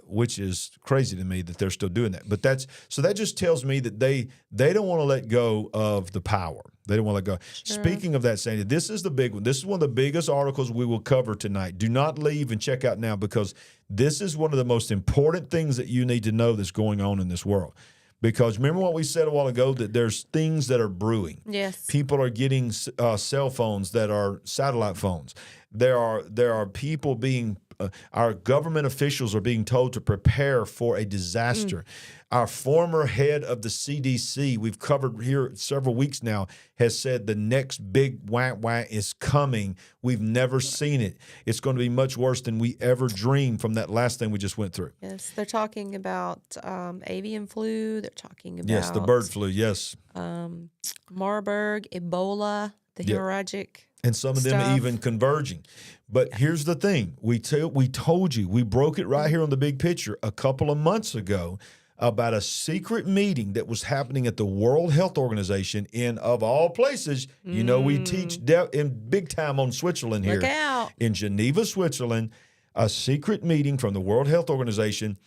which is crazy to me that they're still doing that. But that just tells me that they don't want to let go of the power. They don't want to let go. Sure. Speaking of that, Sandy, this is the big one. This is one of the biggest articles we will cover tonight. Do not leave and check out now, because this is one of the most important things that you need to know that's going on in this world. Because remember what we said a while ago, that there's things that are brewing. Yes. People are getting cell phones that are satellite phones. There are people being our government officials are being told to prepare for a disaster. Our former head of the CDC, we've covered here several weeks now, has said the next big whack is coming. We've never seen it. It's going to be much worse than we ever dreamed from that last thing we just went through. Yes, they're talking about avian flu. They're talking about Yes, the bird flu. Yes, Marburg, Ebola, the hemorrhagic. And some of them even converging. But here's the thing. We told you, we broke it right here on the big picture a couple of months ago about a secret meeting that was happening at the World Health Organization in, of all places, you know, we teach in big time on Switzerland here. Look out. In Geneva, Switzerland, a secret meeting from the World Health Organization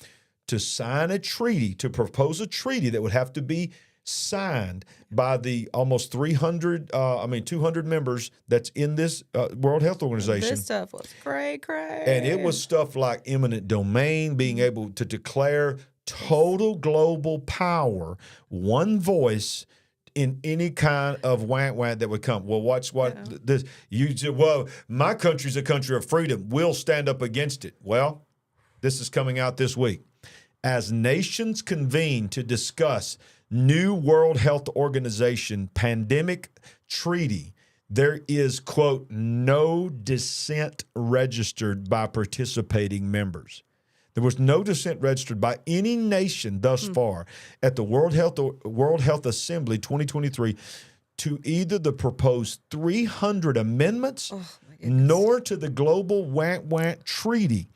to sign a treaty, to propose a treaty that would have to be signed by the almost 200 members that's in this World Health Organization. This stuff was cray. And it was stuff like eminent domain, being able to declare total global power, one voice in any kind of whack that would come. Well, watch what this. You say, well, my country's a country of freedom. We'll stand up against it. Well, this is coming out this week. As nations convene to discuss new World Health Organization pandemic treaty, there is, quote, no dissent registered by participating members. There was no dissent registered by any nation thus far at the World Health Assembly 2023 to either the proposed 300 amendments nor to the Global WANT Treaty.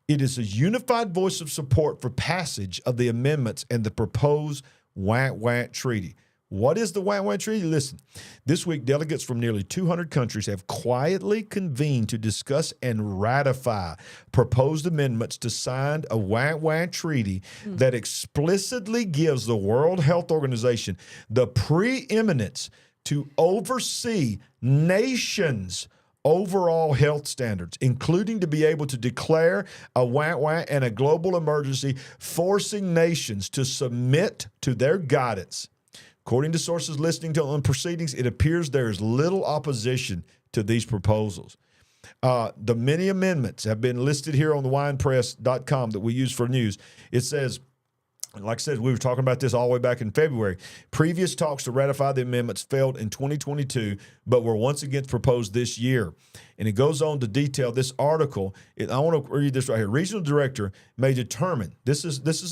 It is a unified voice of support for passage of the amendments and the proposed WANT Treaty. What is the WANT Treaty? Listen, this week delegates from nearly 200 countries have quietly convened to discuss and ratify proposed amendments to sign a WANT Treaty that explicitly gives the World Health Organization the preeminence to oversee nations' overall health standards, including to be able to declare a WANT and a global emergency, forcing nations to submit to their guidance. According to sources listening to on proceedings, it appears there is little opposition to these proposals. The many amendments have been listed here on the winepress.com that we use for news. It says, like I said, we were talking about this all the way back in February. Previous talks to ratify the amendments failed in 2022, but were once again proposed this year. And it goes on to detail this article. I want to read this right here. Regional director may determine listen to this. It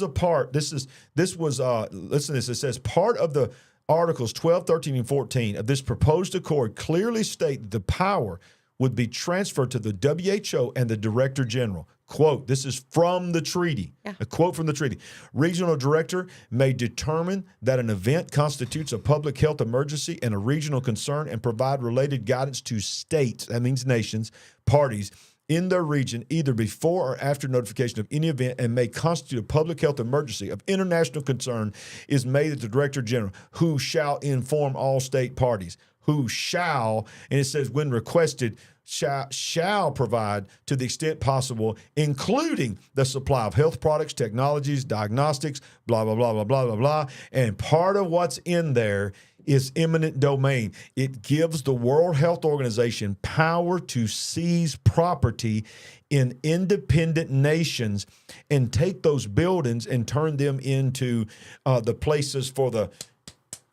says part of the Articles 12, 13, and 14 of this proposed accord clearly state that the power would be transferred to the WHO and the Director General. Quote, this is from the treaty. A quote from the treaty. Regional director may determine that an event constitutes a public health emergency and a regional concern and provide related guidance to states, that means nations, parties in their region, either before or after notification of any event, and may constitute a public health emergency of international concern is made at the Director General, who shall inform all state parties. Who shall, and it says when requested, shall provide to the extent possible, including the supply of health products, technologies, diagnostics, blah, blah, blah, blah, blah, blah, blah. And part of what's in there is eminent domain. It gives the World Health Organization power to seize property in independent nations and take those buildings and turn them into the places for the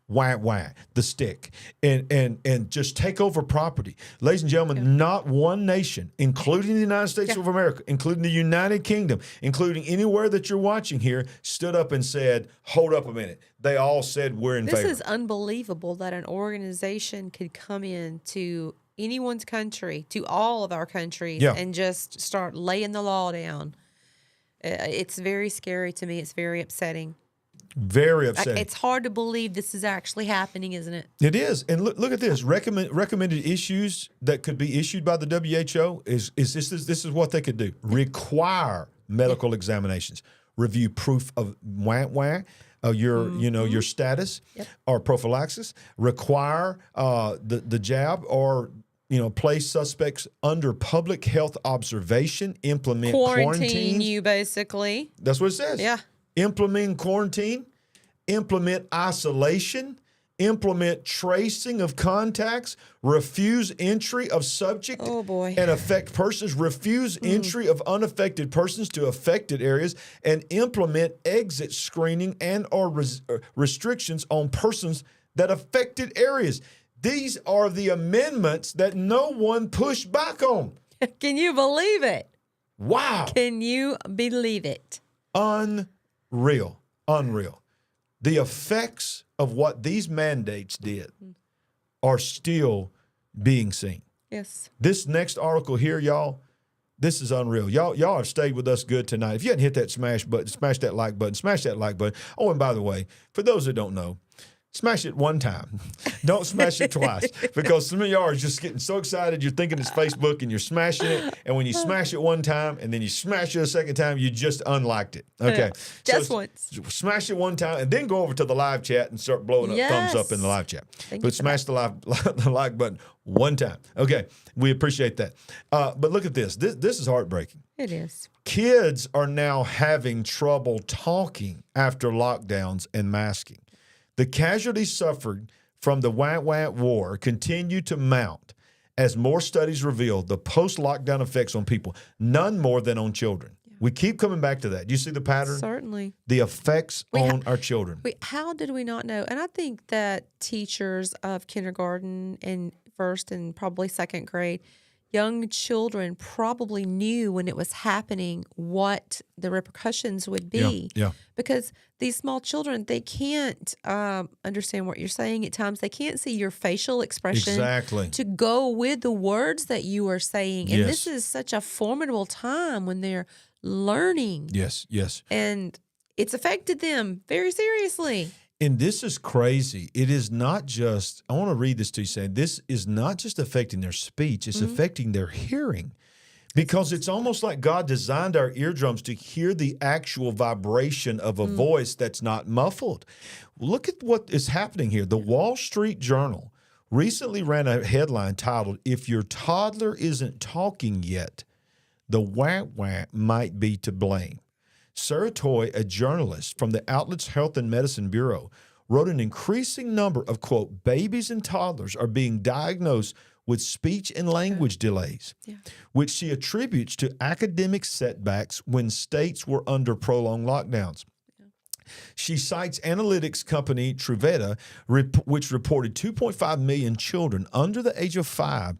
the stick, and just take over property. Ladies and gentlemen, not one nation, including the United States of America, including the United Kingdom, including anywhere that you're watching here, stood up and said, hold up a minute. They all said we're in favor. This is unbelievable that an organization could come in to anyone's country, to all of our countries, and just start laying the law down. It's very scary to me. It's very upsetting. Very upsetting. It's hard to believe this is actually happening, isn't it? It is. And look at this. Recommended issues that could be issued by the WHO is this is what they could do. Require medical examinations. Review proof of your status or prophylaxis. Require the jab or place suspects under public health observation. Implement quarantine. You basically. That's what it says. Yeah. Implement quarantine implement isolation, implement tracing of contacts, refuse entry of subject and affect persons, refuse entry of unaffected persons to affected areas, and implement exit screening and or restrictions on persons that affected areas. These are the amendments that no one pushed back on. Can you believe it? Wow. Can you believe it? Unreal. The effects of what these mandates did are still being seen. Yes. This next article here, y'all, this is unreal. Y'all have stayed with us good tonight. If you hadn't hit that smash button, smash that like button, smash that like button. Oh, and by the way, for those that don't know, smash it one time. Don't smash it twice, because some of y'all are just getting so excited. You're thinking it's Facebook and you're smashing it. And when you smash it one time and then you smash it a second time, you just unliked it. Okay. Just once. Smash it one time and then go over to the live chat and start blowing up thumbs up in the live chat. But smash the like button one time. Okay. We appreciate that. But look at this. This is heartbreaking. It is. Kids are now having trouble talking after lockdowns and masking. The casualties suffered from the war continue to mount as more studies reveal the post-lockdown effects on people, none more than on children. Yeah. We keep coming back to that. You see the pattern? Certainly. The effects on our children. How did we not know? And I think that teachers of kindergarten and first and probably second grade, young children probably knew when it was happening what the repercussions would be. Yeah. Because these small children, they can't understand what you're saying at times. They can't see your facial expression to go with the words that you are saying. And this is such a formidable time when they're learning. Yes. And it's affected them very seriously. And this is crazy. It is not just, I want to read this to you saying, this is not just affecting their speech, it's affecting their hearing. Because it's almost like God designed our eardrums to hear the actual vibration of a voice that's not muffled. Look at what is happening here. The Wall Street Journal recently ran a headline titled, "If Your Toddler Isn't Talking Yet, the wah-wah might be to blame." Sarah Toy, a journalist from the outlet's Health and Medicine Bureau, wrote an increasing number of, quote, babies and toddlers are being diagnosed with speech and language delays, which she attributes to academic setbacks when states were under prolonged lockdowns. She cites analytics company Truveta, which reported 2.5 million children under the age of 5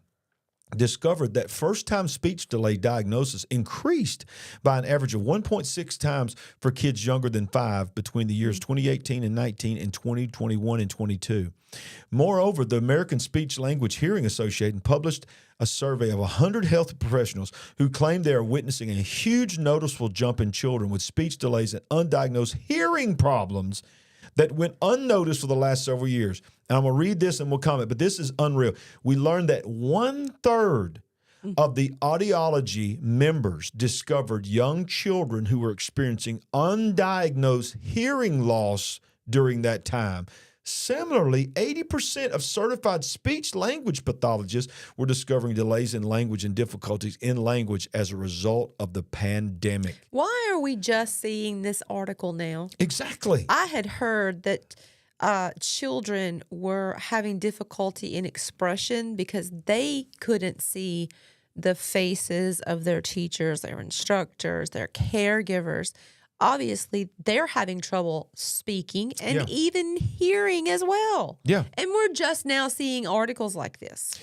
discovered that first-time speech delay diagnosis increased by an average of 1.6 times for kids younger than 5 between the years 2018 and 19 and 2021 and 22. Moreover, the American Speech Language Hearing Association published a survey of 100 health professionals who claim they are witnessing a huge noticeable jump in children with speech delays and undiagnosed hearing problems that went unnoticed for the last several years. And I'm going to read this and we'll comment, but this is unreal. We learned that 1/3 of the audiology members discovered young children who were experiencing undiagnosed hearing loss during that time. Similarly, 80% of certified speech language pathologists were discovering delays in language and difficulties in language as a result of the pandemic. Why are we just seeing this article now? Exactly. I had heard that children were having difficulty in expression because they couldn't see the faces of their teachers, their instructors, their caregivers. Obviously, they're having trouble speaking and even hearing as well. Yeah. And we're just now seeing articles like this.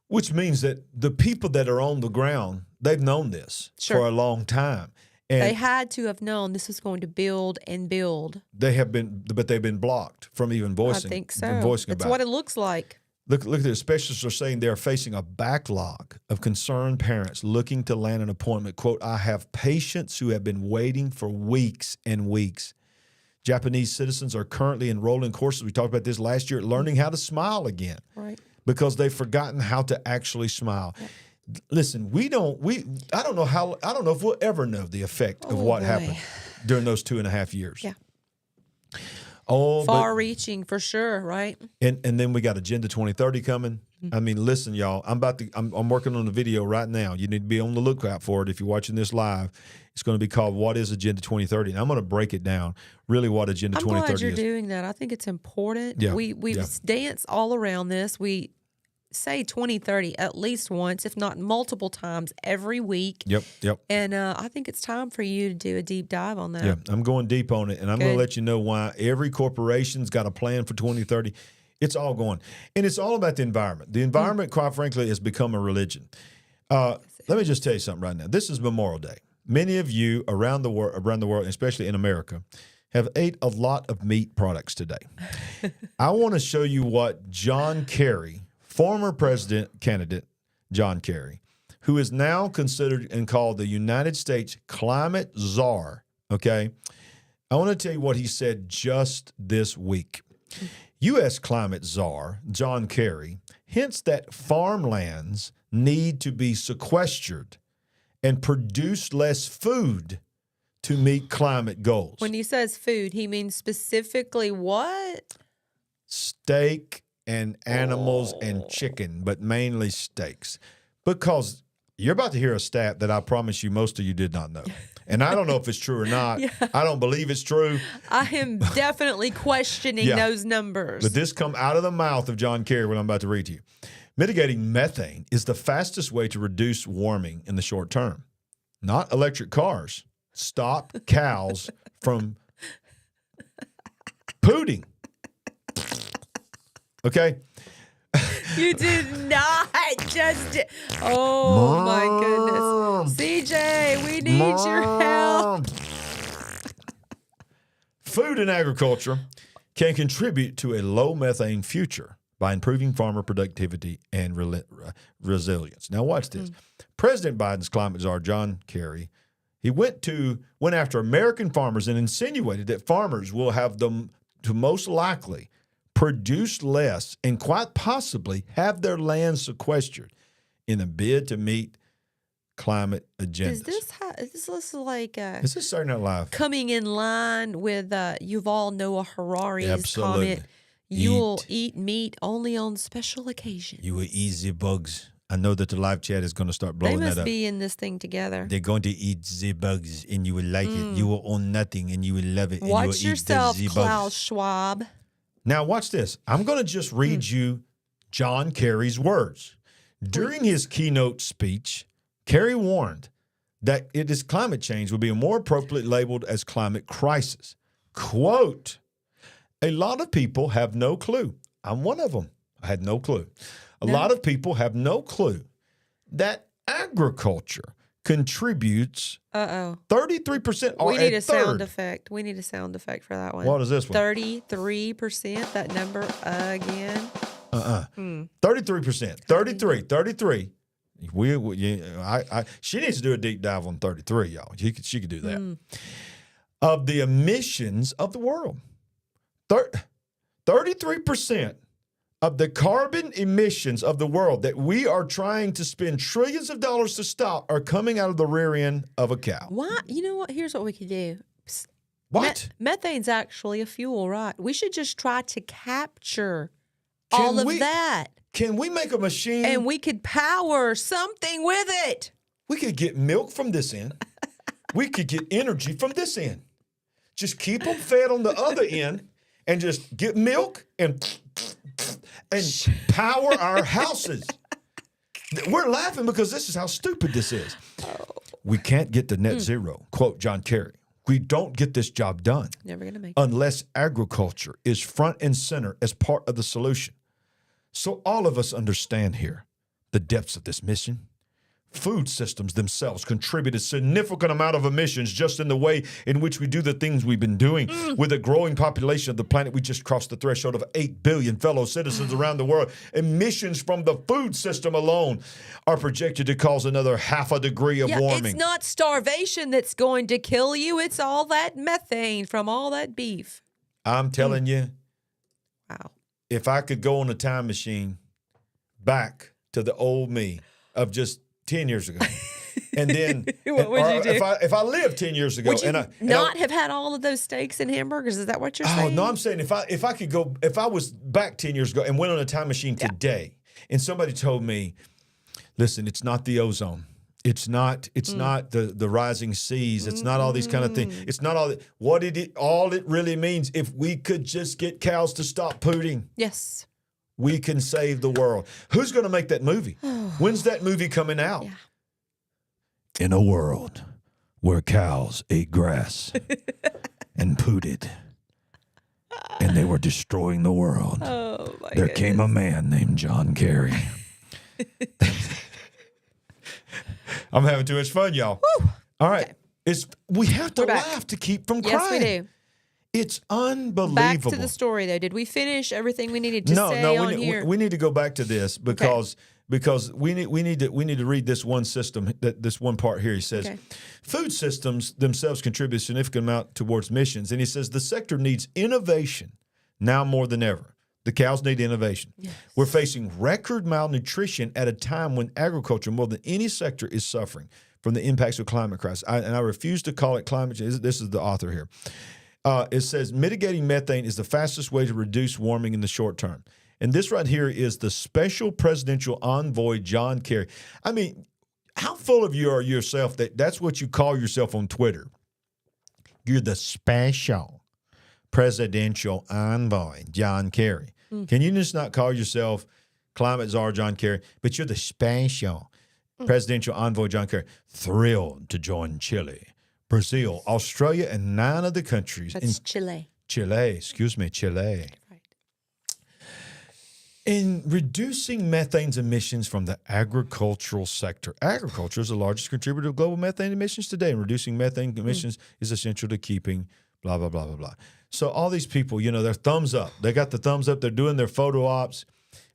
Which means that the people that are on the ground, they've known this for a long time. And they had to have known this was going to build and build. They have been, but they've been blocked from even voicing. I think so. From voicing That's about what it it looks like. Look at this. Specialists are saying they're facing a backlog of concerned parents looking to land an appointment. Quote, "I have patients who have been waiting for weeks and weeks." Japanese citizens are currently enrolling courses. We talked about this last year, learning how to smile again. Right. Because they've forgotten how to actually smile. Yeah. Listen, I don't know if we'll ever know the effect of what happened during those 2.5 years. Yeah. Oh, far-reaching for sure, right? And then we got Agenda 2030 coming. I mean, listen, y'all. I'm working on a video right now. You need to be on the lookout for it if you're watching this live. It's going to be called "What is Agenda 2030?" And I'm going to break it down. Really, what Agenda 2030 is. I'm glad you're doing that. I think it's important. Yeah. We dance all around this. We say 2030 at least once, if not multiple times every week. Yep. And I think it's time for you to do a deep dive on that. Yeah, I'm going deep on it, and I'm going to let you know why every corporation's got a plan for 2030. It's all going. And it's all about the environment. The environment, quite frankly, has become a religion. Let me just tell you something right now. This is Memorial Day. Many of you around the world, especially in America, have ate a lot of meat products today. I want to show you what John Kerry, former president candidate John Kerry, who is now considered and called the United States climate czar, okay? I want to tell you what he said just this week. U.S. climate czar John Kerry hints that farmlands need to be sequestered and produce less food to meet climate goals. When he says food, he means specifically what? Steak and animals and chicken, but mainly steaks. Because you're about to hear a stat that I promise you most of you did not know. And I don't know if it's true or not. Yeah. I don't believe it's true. I am definitely questioning those numbers. But this come out of the mouth of John Kerry, what I'm about to read to you. Mitigating methane is the fastest way to reduce warming in the short term. Not electric cars. Stop cows from pooting. Okay? You did not just. Oh, my goodness. CJ, we need your help. Food and agriculture can contribute to a low methane future by improving farmer productivity and resilience. Now, watch this. President Biden's climate czar, John Kerry, he went after American farmers and insinuated that farmers will have them to most likely produce less and quite possibly have their land sequestered in a bid to meet climate agendas. Is this like is this Saturday Night Live? Coming in line with Yuval Noah Harari's comment, you will eat meat only on special occasions. You will eat the bugs. I know that the live chat is going to start blowing that up. They must be in this thing together. They're going to eat the bugs and you will like it. You will own nothing and you will love it. Watch and you will yourself, eat the Klaus Schwab. Now, watch this. I'm going to just read you John Kerry's words. During his keynote speech, Kerry warned that climate change would be more appropriately labeled as climate crisis. Quote, a lot of people have no clue. I'm one of them. I had no clue. A lot of people have no clue that agriculture contributes 33% or we need a third. sound effect. We need a sound effect for that one. What is this one? 33%, that number again. 33%. 33. She needs to do a deep dive on 33, y'all. She could do that. Of the emissions of the world. 33% of the carbon emissions of the world that we are trying to spend trillions of dollars to stop are coming out of the rear end of a cow. Why? You know what? Here's what we could do. What? Methane's actually a fuel, right? We should just try to capture all of that. Can we make a machine? And we could power something with it. We could get milk from this end. We could get energy from this end. Just keep them fed on the other end and just get milk and power our houses. We're laughing because this is how stupid this is. We can't get to net zero, quote John Kerry. We don't get this job done. Never going to make it. Unless agriculture is front and center as part of the solution. So all of us understand here the depths of this mission. Food systems themselves contribute a significant amount of emissions just in the way in which we do the things we've been doing. With a growing population of the planet, we just crossed the threshold of 8 billion fellow citizens around the world. Emissions from the food system alone are projected to cause another 0.5 degree of warming. It's not starvation that's going to kill you. It's all that methane from all that beef. I'm telling you, wow. If I could go on a time machine back to the old me of just 10 years ago. And then what would you do? If I lived 10 years ago would you not have had all of those steaks and hamburgers? Is that what you're saying? Oh, no, I'm saying if I was back 10 years ago and went on a time machine today And somebody told me, listen, it's not the ozone. It's not the rising seas. It's not all these kind of things. It's not all that. All it really means, if we could just get cows to stop pooting. Yes. We can save the world. Who's going to make that movie? When's that movie coming out? Yeah. In a world where cows ate grass and pooted, and they were destroying the world, there came a man named John Kerry. I'm having too much fun, y'all. Woo. All right. Okay. We have to laugh to keep from crying. Yes, we do. It's unbelievable. Back to the story, though. Did we finish everything we needed to say on here? We need to go back to this because we need to read this one system, this one part here. He says, food systems themselves contribute a significant amount towards emissions. And he says the sector needs innovation now more than ever. The cows need innovation. Yes. We're facing record malnutrition at a time when agriculture, more than any sector, is suffering from the impacts of climate crisis. I refuse to call it climate change. This is the author here. It says mitigating methane is the fastest way to reduce warming in the short term. And this right here is the special presidential envoy, John Kerry. I mean, how full of you are yourself that's what you call yourself on Twitter? You're the special presidential envoy, John Kerry. Can you just not call yourself climate czar John Kerry, but you're the special presidential envoy, John Kerry? Thrilled to join Chile, Brazil, Australia, and 9 other countries. That's Chile. Chile. Right. In reducing methane's emissions from the agricultural sector. Agriculture is the largest contributor to global methane emissions today, and reducing methane emissions is essential to keeping blah, blah, blah, blah, blah. So all these people, they're thumbs up. They got the thumbs up. They're doing their photo ops.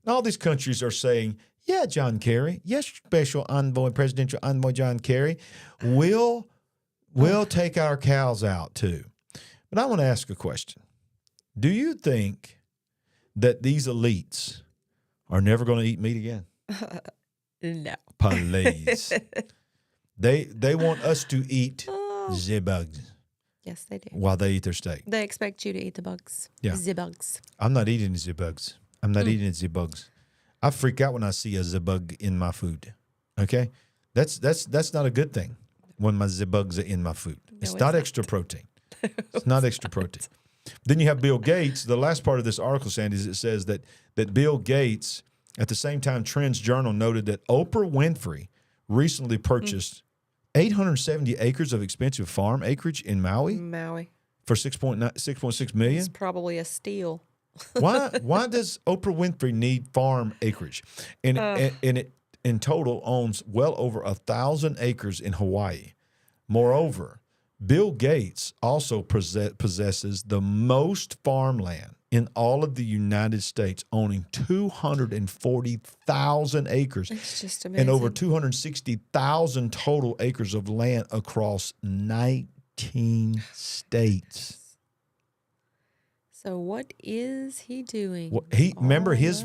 And all these countries are saying, yeah, John Kerry, yes, special envoy, presidential envoy John Kerry, we'll take our cows out too. But I want to ask a question. Do you think that these elites are never going to eat meat again? No. Please. They want us to eat the bugs. Yes, they do. While they eat their steak. They expect you to eat the bugs. Yeah. The bugs. I'm not eating the bugs. I'm not eating the bugs. I freak out when I see a bug in my food. Okay? That's not a good thing when my bugs are in my food. It's not extra protein. It's not extra protein. Then you have Bill Gates. The last part of this article, Sandy, is it says that Bill Gates, at the same time, Trends Journal noted that Oprah Winfrey recently purchased 870 acres of expensive farm acreage in Maui for $6.6 million. It's probably a steal. Why does Oprah Winfrey need farm acreage? And it in total owns well over 1,000 acres in Hawaii. Moreover, Bill Gates also possesses the most farmland in all of the United States, owning 240,000 acres. It's just amazing. And over 260,000 total acres of land across 19 states. So what is he doing? Well, remember his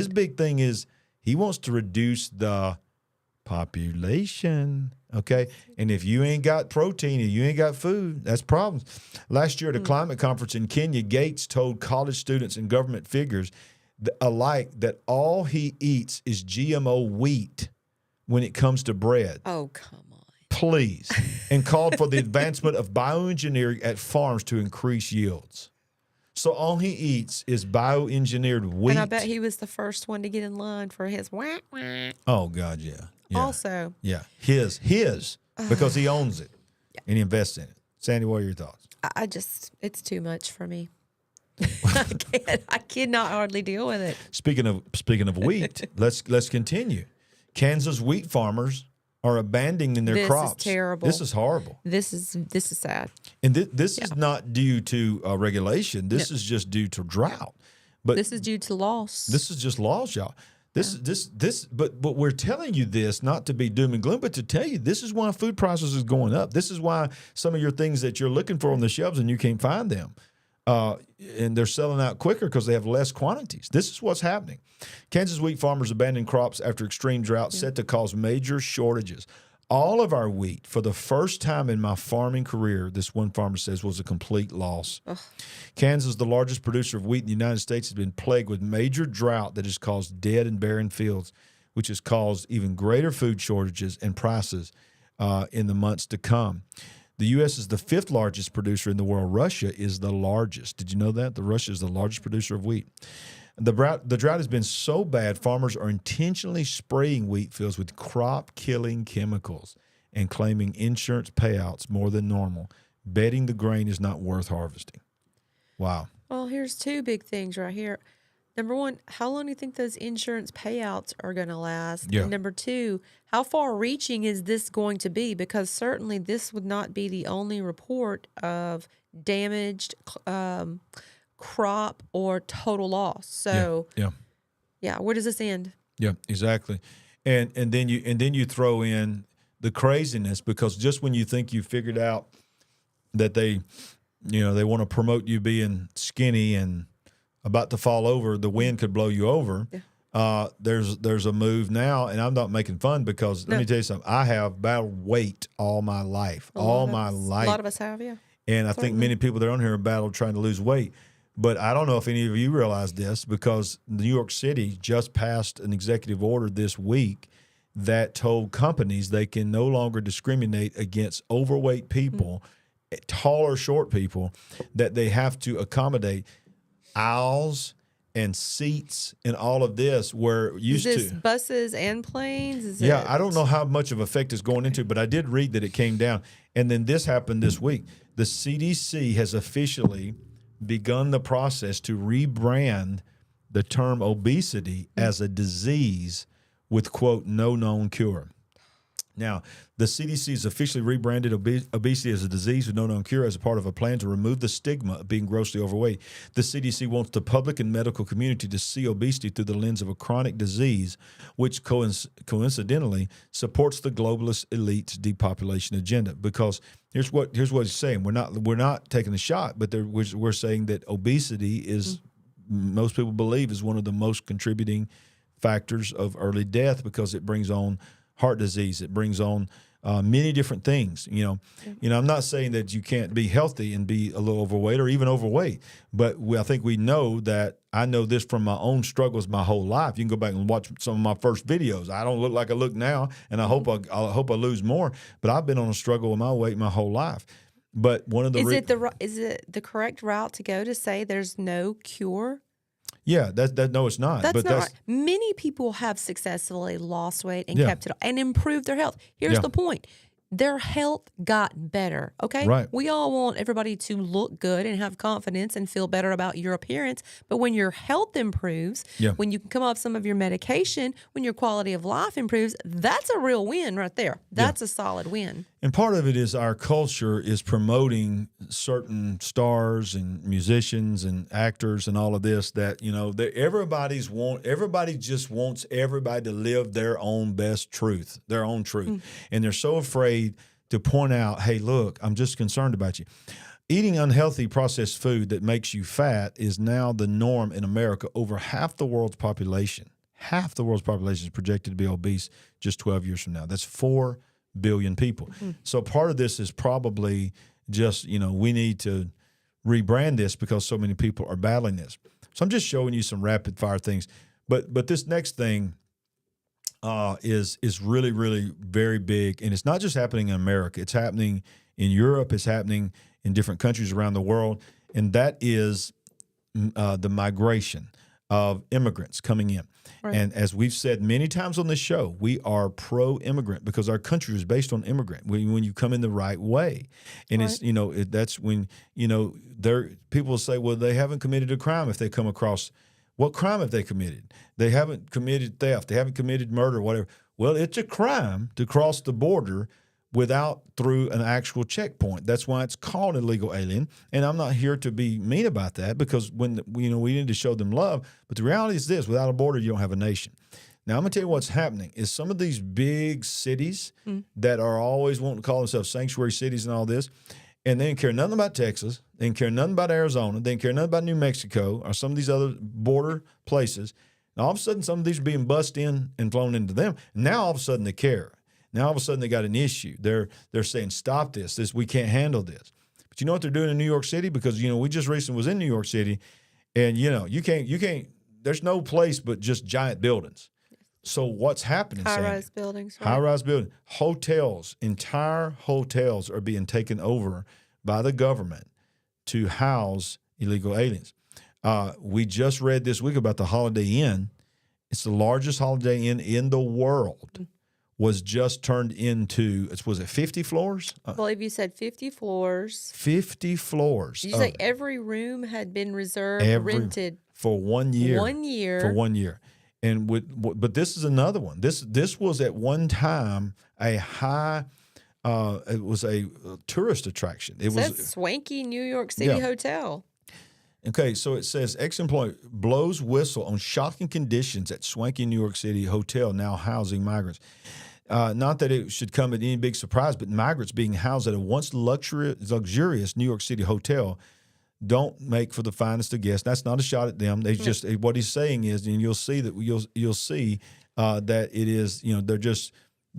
big thing is he wants to reduce the population. Okay, and if you ain't got protein and you ain't got food, that's problems. Last year at a climate conference in Kenya, Gates told college students and government figures alike that all he eats is GMO wheat when it comes to bread. Oh, come on. Please. And called for the advancement of bioengineering at farms to increase yields. So all he eats is bioengineered wheat. And I bet he was the first one to get in line for his whack whack. Oh, God, yeah. Also. Yeah, his, because he owns it and he invests in it. Sandy, what are your thoughts? It's too much for me. I cannot hardly deal with it. Speaking of wheat, let's continue. Kansas wheat farmers are abandoning their crops. This is terrible. This is horrible. This is sad. And this is not due to regulation. This is just due to drought. But this is due to loss. This is just loss, y'all. But we're telling you this not to be doom and gloom, but to tell you this is why food prices is going up. This is why some of your things that you're looking for on the shelves and you can't find them. And they're selling out quicker because they have less quantities. This is what's happening. Kansas wheat farmers abandoned crops after extreme drought set to cause major shortages. All of our wheat, for the first time in my farming career, this one farmer says, was a complete loss. Ugh. Kansas, the largest producer of wheat in the United States, has been plagued with major drought that has caused dead and barren fields, which has caused even greater food shortages and prices in the months to come. The U.S. is the 5th largest producer in the world. Russia is the largest. Did you know that? Russia is the largest producer of wheat. The drought has been so bad, farmers are intentionally spraying wheat fields with crop-killing chemicals and claiming insurance payouts more than normal, betting the grain is not worth harvesting. Wow. Well, here's 2 big things right here. Number 1, how long do you think those insurance payouts are going to last? Yeah. And number 2, how far-reaching is this going to be? Because certainly this would not be the only report of damaged crop or total loss. So, yeah, where does this end? Yeah, exactly. And then you throw in the craziness, because just when you think you figured out that they want to promote you being skinny and about to fall over, the wind could blow you over. Yeah. There's a move now, and I'm not making fun, because let me tell you something. I have battled weight all my life. A lot of us have, yeah. And I think many people that are on here have battled trying to lose weight. But I don't know if any of you realize this, because New York City just passed an executive order this week that told companies they can no longer discriminate against overweight people, tall or short people, that they have to accommodate aisles and seats and all of this, where used to. Is this buses and planes? I don't know how much of effect is going into it, but I did read that it came down. And then this happened this week. The CDC has officially begun the process to rebrand the term obesity as a disease with, quote, no known cure. Now, the CDC has officially rebranded obesity as a disease with no known cure as a part of a plan to remove the stigma of being grossly overweight. The CDC wants the public and medical community to see obesity through the lens of a chronic disease, which coincidentally supports the globalist elite's depopulation agenda. Because here's what he's saying: we're not taking a shot, but we're saying that obesity is, most people believe, is one of the most contributing factors of early death, because it brings on heart disease. It brings on many different things. I'm not saying that you can't be healthy and be a little overweight or even overweight, but I think we know that. I know this from my own struggles my whole life. You can go back and watch some of my first videos. I don't look like I look now, and I hope I lose more. But I've been on a struggle with my weight my whole life. But one of the is it the correct route to go to say there's no cure? Yeah, no, it's not. That's not right. Many people have successfully lost weight and kept it and improved their health. Here's the point. Their health got better, okay? Right. We all want everybody to look good and have confidence and feel better about your appearance. But when your health improves, when you can come off some of your medication, when your quality of life improves, that's a real win right there. That's a solid win. And part of it is our culture is promoting certain stars and musicians and actors and all of this that, everybody just wants everybody to live their own best truth, their own truth. And they're so afraid to point out, hey, look, I'm just concerned about you. Eating unhealthy processed food that makes you fat is now the norm in America. Over half the world's population is projected to be obese just 12 years from now. That's 4 billion people. So part of this is probably just, we need to rebrand this because so many people are battling this. So I'm just showing you some rapid fire things. But this next thing is really, really very big. And it's not just happening in America. It's happening in Europe. It's happening in different countries around the world. And that is the migration of immigrants coming in. Right. And as we've said many times on this show, we are pro-immigrant because our country is based on immigrant. When you come in the right way, and it's that's when people say, well, they haven't committed a crime if they come across. What crime have they committed? They haven't committed theft. They haven't committed murder, whatever. Well, it's a crime to cross the border through an actual checkpoint. That's why it's called illegal alien. And I'm not here to be mean about that because we need to show them love. But the reality is this: without a border, you don't have a nation. Now, I'm going to tell you what's happening is some of these big cities that are always wanting to call themselves sanctuary cities and all this, and they didn't care nothing about Texas. They didn't care nothing about Arizona. They didn't care nothing about New Mexico or some of these other border places. And all of a sudden, some of these are being bussed in and flown into them. Now, all of a sudden, they care. Now all of a sudden they got an issue. They're saying, stop this. We can't handle this. But you know what they're doing in New York City? Because, we just recently was in New York City, and, you can't, there's no place but just giant buildings. So what's happening, Sandy? High-rise buildings. Right? High-rise buildings. Hotels, entire hotels are being taken over by the government to house illegal aliens. We just read this week about the Holiday Inn. It's the largest Holiday Inn in the world. Was just turned into, was it 50 floors? I believe you said 50 floors. 50 floors. Did you say every room had been rented? For 1 year. 1 year. For 1 year. And but this is another one. This was at one time a high, it was a tourist attraction. It was swanky New York City hotel. Okay, so it says ex-employee blows whistle on shocking conditions at swanky New York City hotel now housing migrants. Not that it should come at any big surprise, but migrants being housed at a once luxurious New York City hotel don't make for the finest of guests. That's not a shot at them. They just what he's saying is, and you'll see that you'll see that it is. They're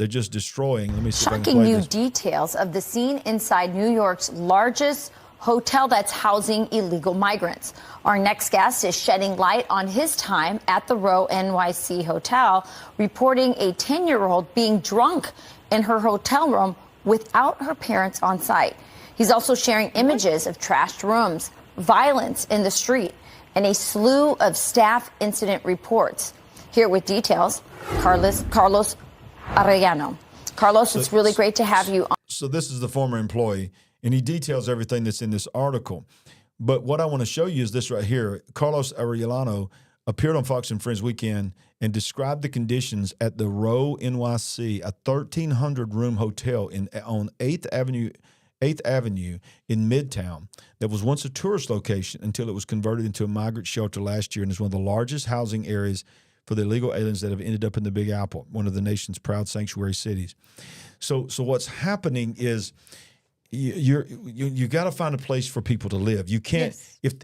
just destroying. Let me see. Shocking new details of the scene inside New York's largest hotel that's housing illegal migrants. Our next guest is shedding light on his time at the Row NYC hotel, reporting a 10-year-old being drunk in her hotel room without her parents on site. He's also sharing images of trashed rooms, violence in the street, and a slew of staff incident reports. Here with details, Carlos Arellano. Carlos, it's really great to have you on. So this is the former employee, and he details everything that's in this article. But what I want to show you is this right here. Carlos Arellano appeared on Fox and Friends Weekend and described the conditions at the Row NYC, a 1,300-room hotel on 8th Avenue in Midtown that was once a tourist location until it was converted into a migrant shelter last year and is one of the largest housing areas for the illegal aliens that have ended up in the Big Apple, one of the nation's proud sanctuary cities. So what's happening is you got to find a place for people to live. You can't,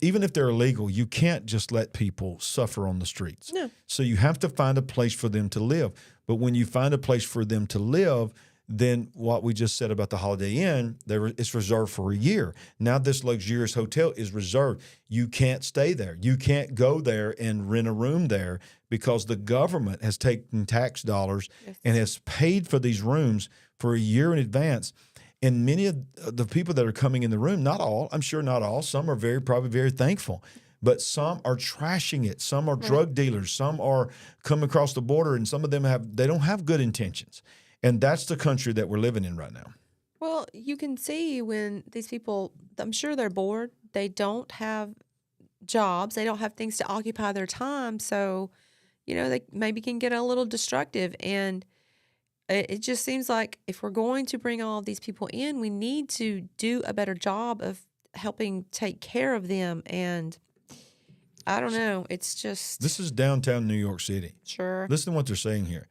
even if they're illegal, you can't just let people suffer on the streets. No. So you have to find a place for them to live. But when you find a place for them to live, then what we just said about the Holiday Inn, it's reserved for a year. Now this luxurious hotel is reserved. You can't stay there. You can't go there and rent a room there because the government has taken tax dollars and has paid for these rooms for a year in advance. And many of the people that are coming in the room, not all, I'm sure not all, some are probably very thankful. But some are trashing it. Some are drug dealers. Some are coming across the border, and some of them they don't have good intentions. And that's the country that we're living in right now. Well, you can see when these people, I'm sure they're bored. They don't have jobs. They don't have things to occupy their time. So, they maybe can get a little destructive. And it just seems like if we're going to bring all of these people in, we need to do a better job of helping take care of them. And I don't know. It's just. This is downtown New York City. Sure. Listen to what they're saying here.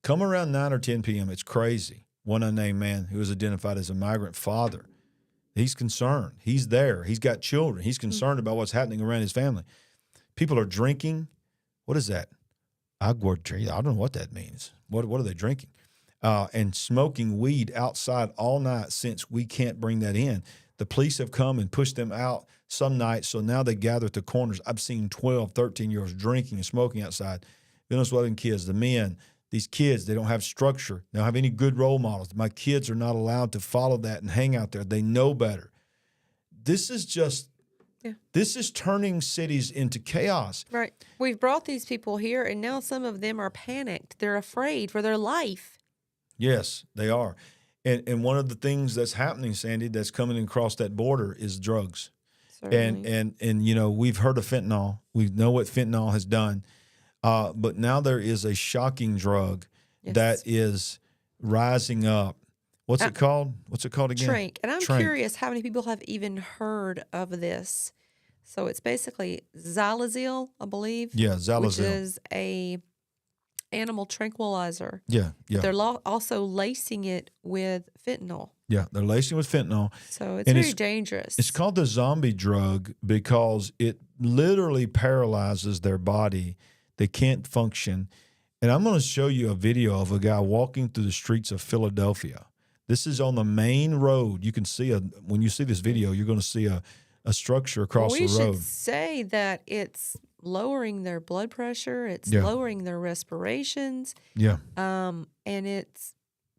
Come around 9 or 10 p.m., it's crazy. One unnamed man who is identified as a migrant father. He's concerned. He's there. He's got children. He's concerned about what's happening around his family. People are drinking. What is that? I don't know what that means. What are they drinking? And smoking weed outside all night since we can't bring that in. The police have come and pushed them out some nights, so now they gather at the corners. I've seen 12, 13-year-olds drinking and smoking outside. Venezuelan kids, the men, these kids, they don't have structure. They don't have any good role models. My kids are not allowed to follow that and hang out there. They know better. This is just, this is turning cities into chaos. Right. We've brought these people here, and now some of them are panicked. They're afraid for their life. Yes, they are. And one of the things that's happening, Sandy, that's coming across that border is drugs. Certainly. And we've heard of fentanyl. We know what fentanyl has done. But now there is a shocking drug that is rising up. What's it called? What's it called again? Trank. And I'm curious how many people have even heard of this. So it's basically xylazine, I believe. Yeah, xylazine. Which is a animal tranquilizer. Yeah. But they're also lacing it with fentanyl. Yeah, they're lacing with fentanyl. So it's very dangerous. It's called the zombie drug because it literally paralyzes their body. They can't function. And I'm going to show you a video of a guy walking through the streets of Philadelphia. This is on the main road. You can see when you see this video, you're going to see a structure across the road. We should say that it's lowering their blood pressure. It's lowering their respirations. Yeah. And it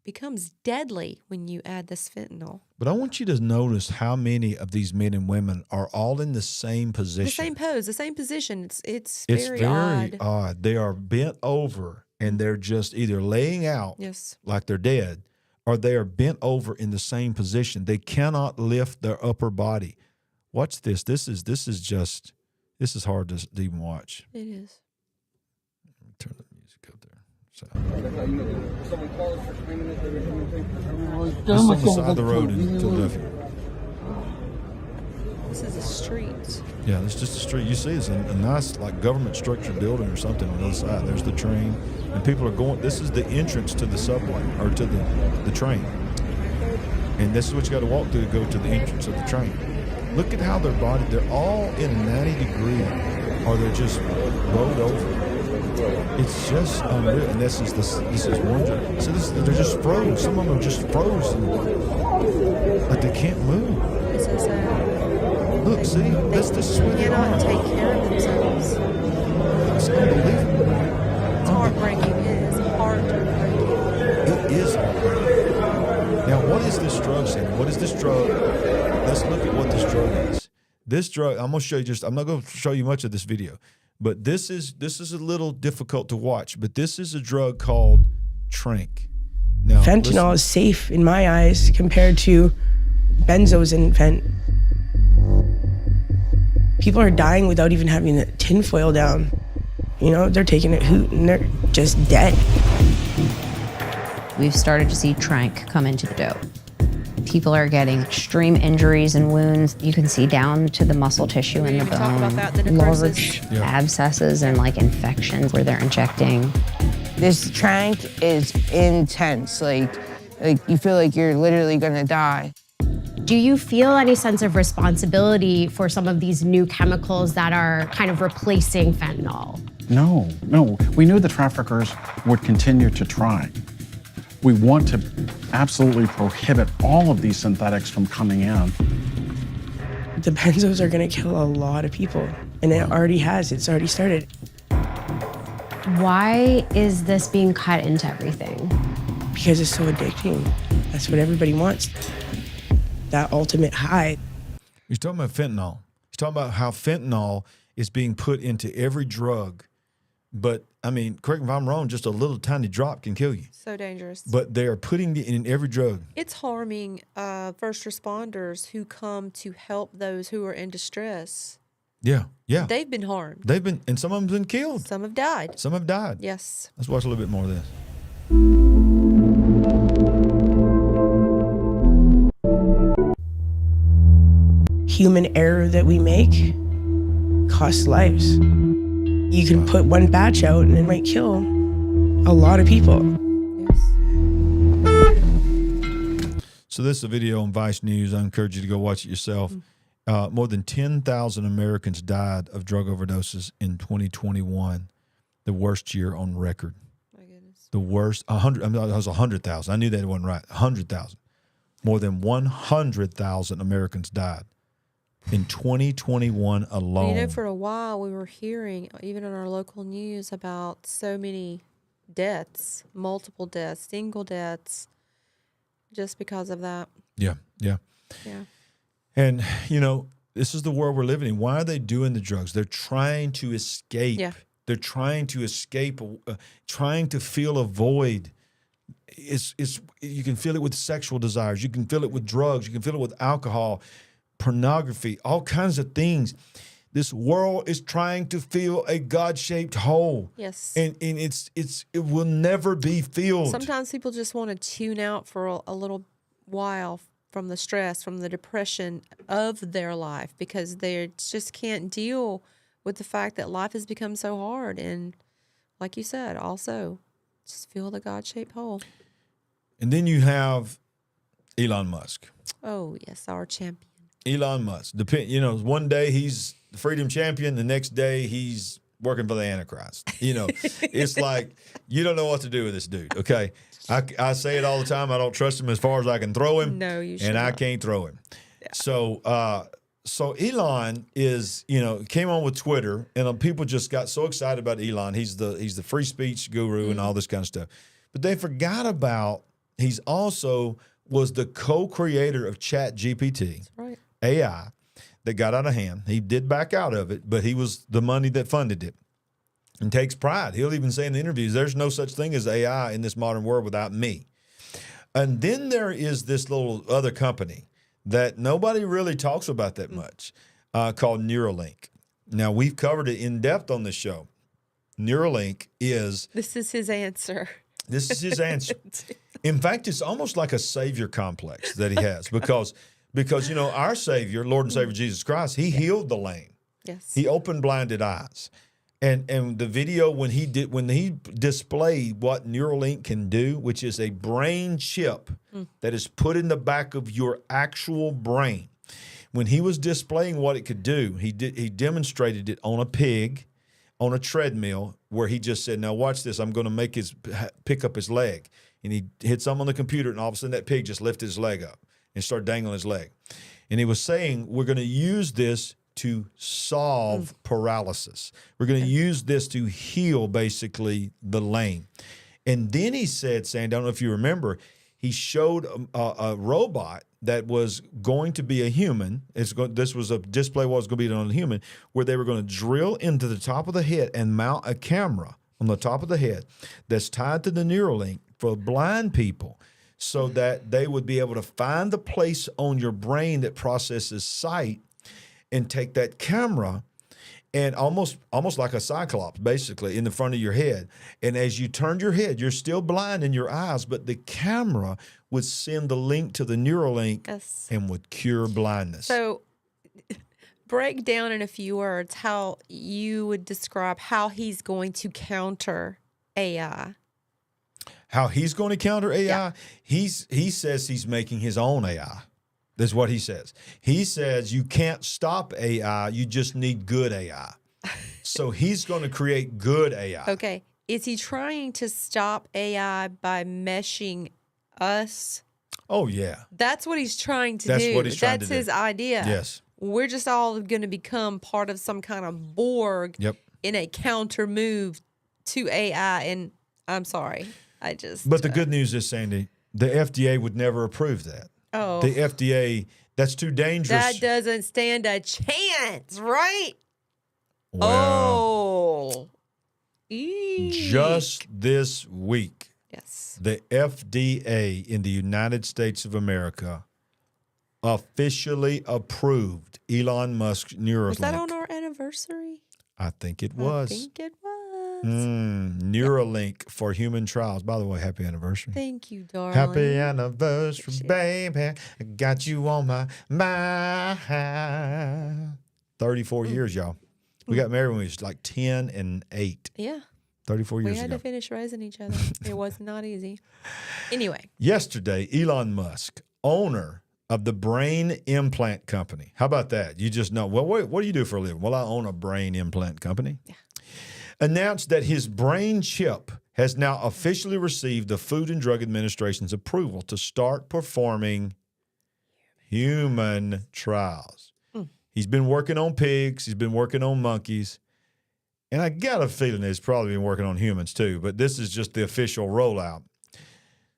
becomes deadly when you add this fentanyl. But I want you to notice how many of these men and women are all in the same position. The same pose, the same position. It's very odd. They are bent over and they're just either laying out like they're dead, or they are bent over in the same position. They cannot lift their upper body. Watch this. This is hard to even watch. It is. Let me turn the music up there. So. This is on the side of the road in Philadelphia. This is a street. Yeah, it's just a street. You see, it's a nice, like, government structure building or something on the other side. There's the train, and people are going. This is the entrance to the subway or to the train, and this is what you got to walk through to go to the entrance of the train. Look at how their body, they're all in 90 degree, or they're just rolled over. It's just unreal. And this is one job. So they're just froze. Some of them are just frozen. Like they can't move. This is look, see? This is where they cannot take care of themselves. It's unbelievable. It's heartbreaking. It is heartbreaking. It is heartbreaking. Now, what is this drug, Sandy? What is this drug? Let's look at what this drug is. This drug, I'm going to show you I'm not going to show you much of this video, but this is a little difficult to watch, but this is a drug called Trank. Now, fentanyl is safe in my eyes compared to benzos and fent. People are dying without even having the tinfoil down. You know, they're taking a hoot and they're just dead. We've started to see Trank come into the dope. People are getting extreme injuries and wounds. You can see down to the muscle tissue in the bone. Talk about that, the necrosis. Large abscesses and like infections where they're injecting. This Trank is intense. Like you feel like you're literally gonna die. Do you feel any sense of responsibility for some of these new chemicals that are kind of replacing fentanyl? No. We knew the traffickers would continue to try. We want to absolutely prohibit all of these synthetics from coming in. The benzos are gonna kill a lot of people, and it already has. It's already started. Why is this being cut into everything? Because it's so addicting. That's what everybody wants. That ultimate high. He's talking about fentanyl. He's talking about how fentanyl is being put into every drug. But, I mean, correct me if I'm wrong, just a little tiny drop can kill you. So dangerous. But they are putting it in every drug. It's harming first responders who come to help those who are in distress. Yeah. They've been harmed. And some of them have been killed. Some have died. Yes. Let's watch a little bit more of this. Human error that we make costs lives. You can put one batch out and it might kill a lot of people. Yes. So this is a video on Vice News. I encourage you to go watch it yourself. More than 10,000 Americans died of drug overdoses in 2021, the worst year on record. My goodness. The worst, 100. I mean, that was 100,000. I knew that wasn't right. 100,000. More than 100,000 Americans died in 2021 alone. You know, for a while we were hearing, even in our local news, about so many deaths, multiple deaths, single deaths, just because of that. Yeah. And, you know, this is the world we're living in. Why are they doing the drugs? They're trying to escape. Yeah. They're trying to escape, trying to fill a void. You can feel it with sexual desires. You can feel it with drugs. You can feel it with alcohol, pornography, all kinds of things. This world is trying to fill a God-shaped hole. Yes. And it will never be filled. Sometimes people just want to tune out for a little while from the stress, from the depression of their life, because they just can't deal with the fact that life has become so hard. And like you said, also just fill the God-shaped hole. And then you have Elon Musk. Oh, yes, our champion. Elon Musk. One day he's the freedom champion. The next day he's working for the Antichrist. It's like you don't know what to do with this dude. Okay, I say it all the time. I don't trust him as far as I can throw him. No, you should and I not. can't throw him. Yeah. So Elon is, came on with Twitter, and people just got so excited about Elon. He's the free speech guru and all this kind of stuff. But they forgot about he's also was the co-creator of ChatGPT, That's right. AI, that got out of hand. He did back out of it, but he was the money that funded it and takes pride. He'll even say in the interviews, there's no such thing as AI in this modern world without me. And then there is this little other company that nobody really talks about that much called Neuralink. Now, we've covered it in depth on this show. Neuralink is... This is his answer. This is his answer. In fact, it's almost like a savior complex that he has because our Savior, Lord and Savior Jesus Christ, he healed the lame. Yes. He opened blinded eyes. And the video when he displayed what Neuralink can do, which is a brain chip that is put in the back of your actual brain. When he was displaying what it could do, he demonstrated it on a pig, on a treadmill, where he just said, now watch this, I'm going to make pick up his leg. And he hit something on the computer, and all of a sudden that pig just lifted his leg up and started dangling his leg. And he was saying, we're going to use this to solve paralysis. We're going to use this to heal, basically, the lame. And then he said, Sandy, I don't know if you remember, he showed a robot that was going to be a human. This was a display what was going to be on a human, where they were going to drill into the top of the head and mount a camera on the top of the head that's tied to the Neuralink for blind people, so that they would be able to find the place on your brain that processes sight and take that camera and almost like a cyclops, basically, in the front of your head. And as you turned your head, you're still blind in your eyes, but the camera would send the link to the Neuralink and would cure blindness. So break down in a few words how you would describe how he's going to counter AI. How he's going to counter AI? Yeah. He says he's making his own AI. That's what he says. He says you can't stop AI, you just need good AI. So he's going to create good AI. Okay. Is he trying to stop AI by meshing us? Oh, yeah. That's what he's trying to do. That's what he's trying to do. That's his idea. Yes. We're just all going to become part of some kind of Borg in a counter move to AI. And I'm sorry. But the good news is, Sandy, the FDA would never approve that. Oh. The FDA, that's too dangerous. That doesn't stand a chance, right? Well, just this week, the FDA in the United States of America officially approved Elon Musk's Neuralink. Was that on our anniversary? I think it was. I think it was. Neuralink for human trials. By the way, happy anniversary. Thank you, darling. Happy anniversary, baby. I got you on my mind. 34 years, y'all. We got married when we was like 10 and 8. Yeah. 34 years ago. We had to finish raising each other. It was not easy. Anyway. Yesterday, Elon Musk, owner of the brain implant company. How about that? You just know, well, wait, what do you do for a living? Well, I own a brain implant company. Yeah. Announced that his brain chip has now officially received the Food and Drug Administration's approval to start performing human trials. He's been working on pigs. He's been working on monkeys. And I got a feeling he's probably been working on humans too, but this is just the official rollout.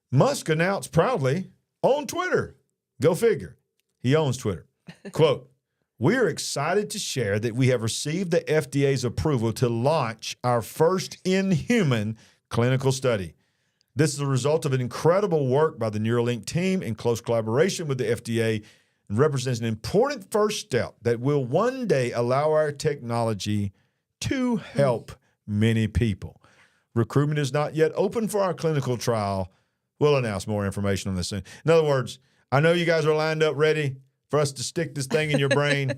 Musk announced proudly on Twitter, go figure, he owns Twitter, quote, "We are excited to share that we have received the FDA's approval to launch our first in-human clinical study. This is a result of an incredible work by the Neuralink team in close collaboration with the FDA and represents an important first step that will one day allow our technology to help many people. Recruitment is not yet open for our clinical trial. We'll announce more information on this soon." In other words, I know you guys are lined up ready for us to stick this thing in your brain.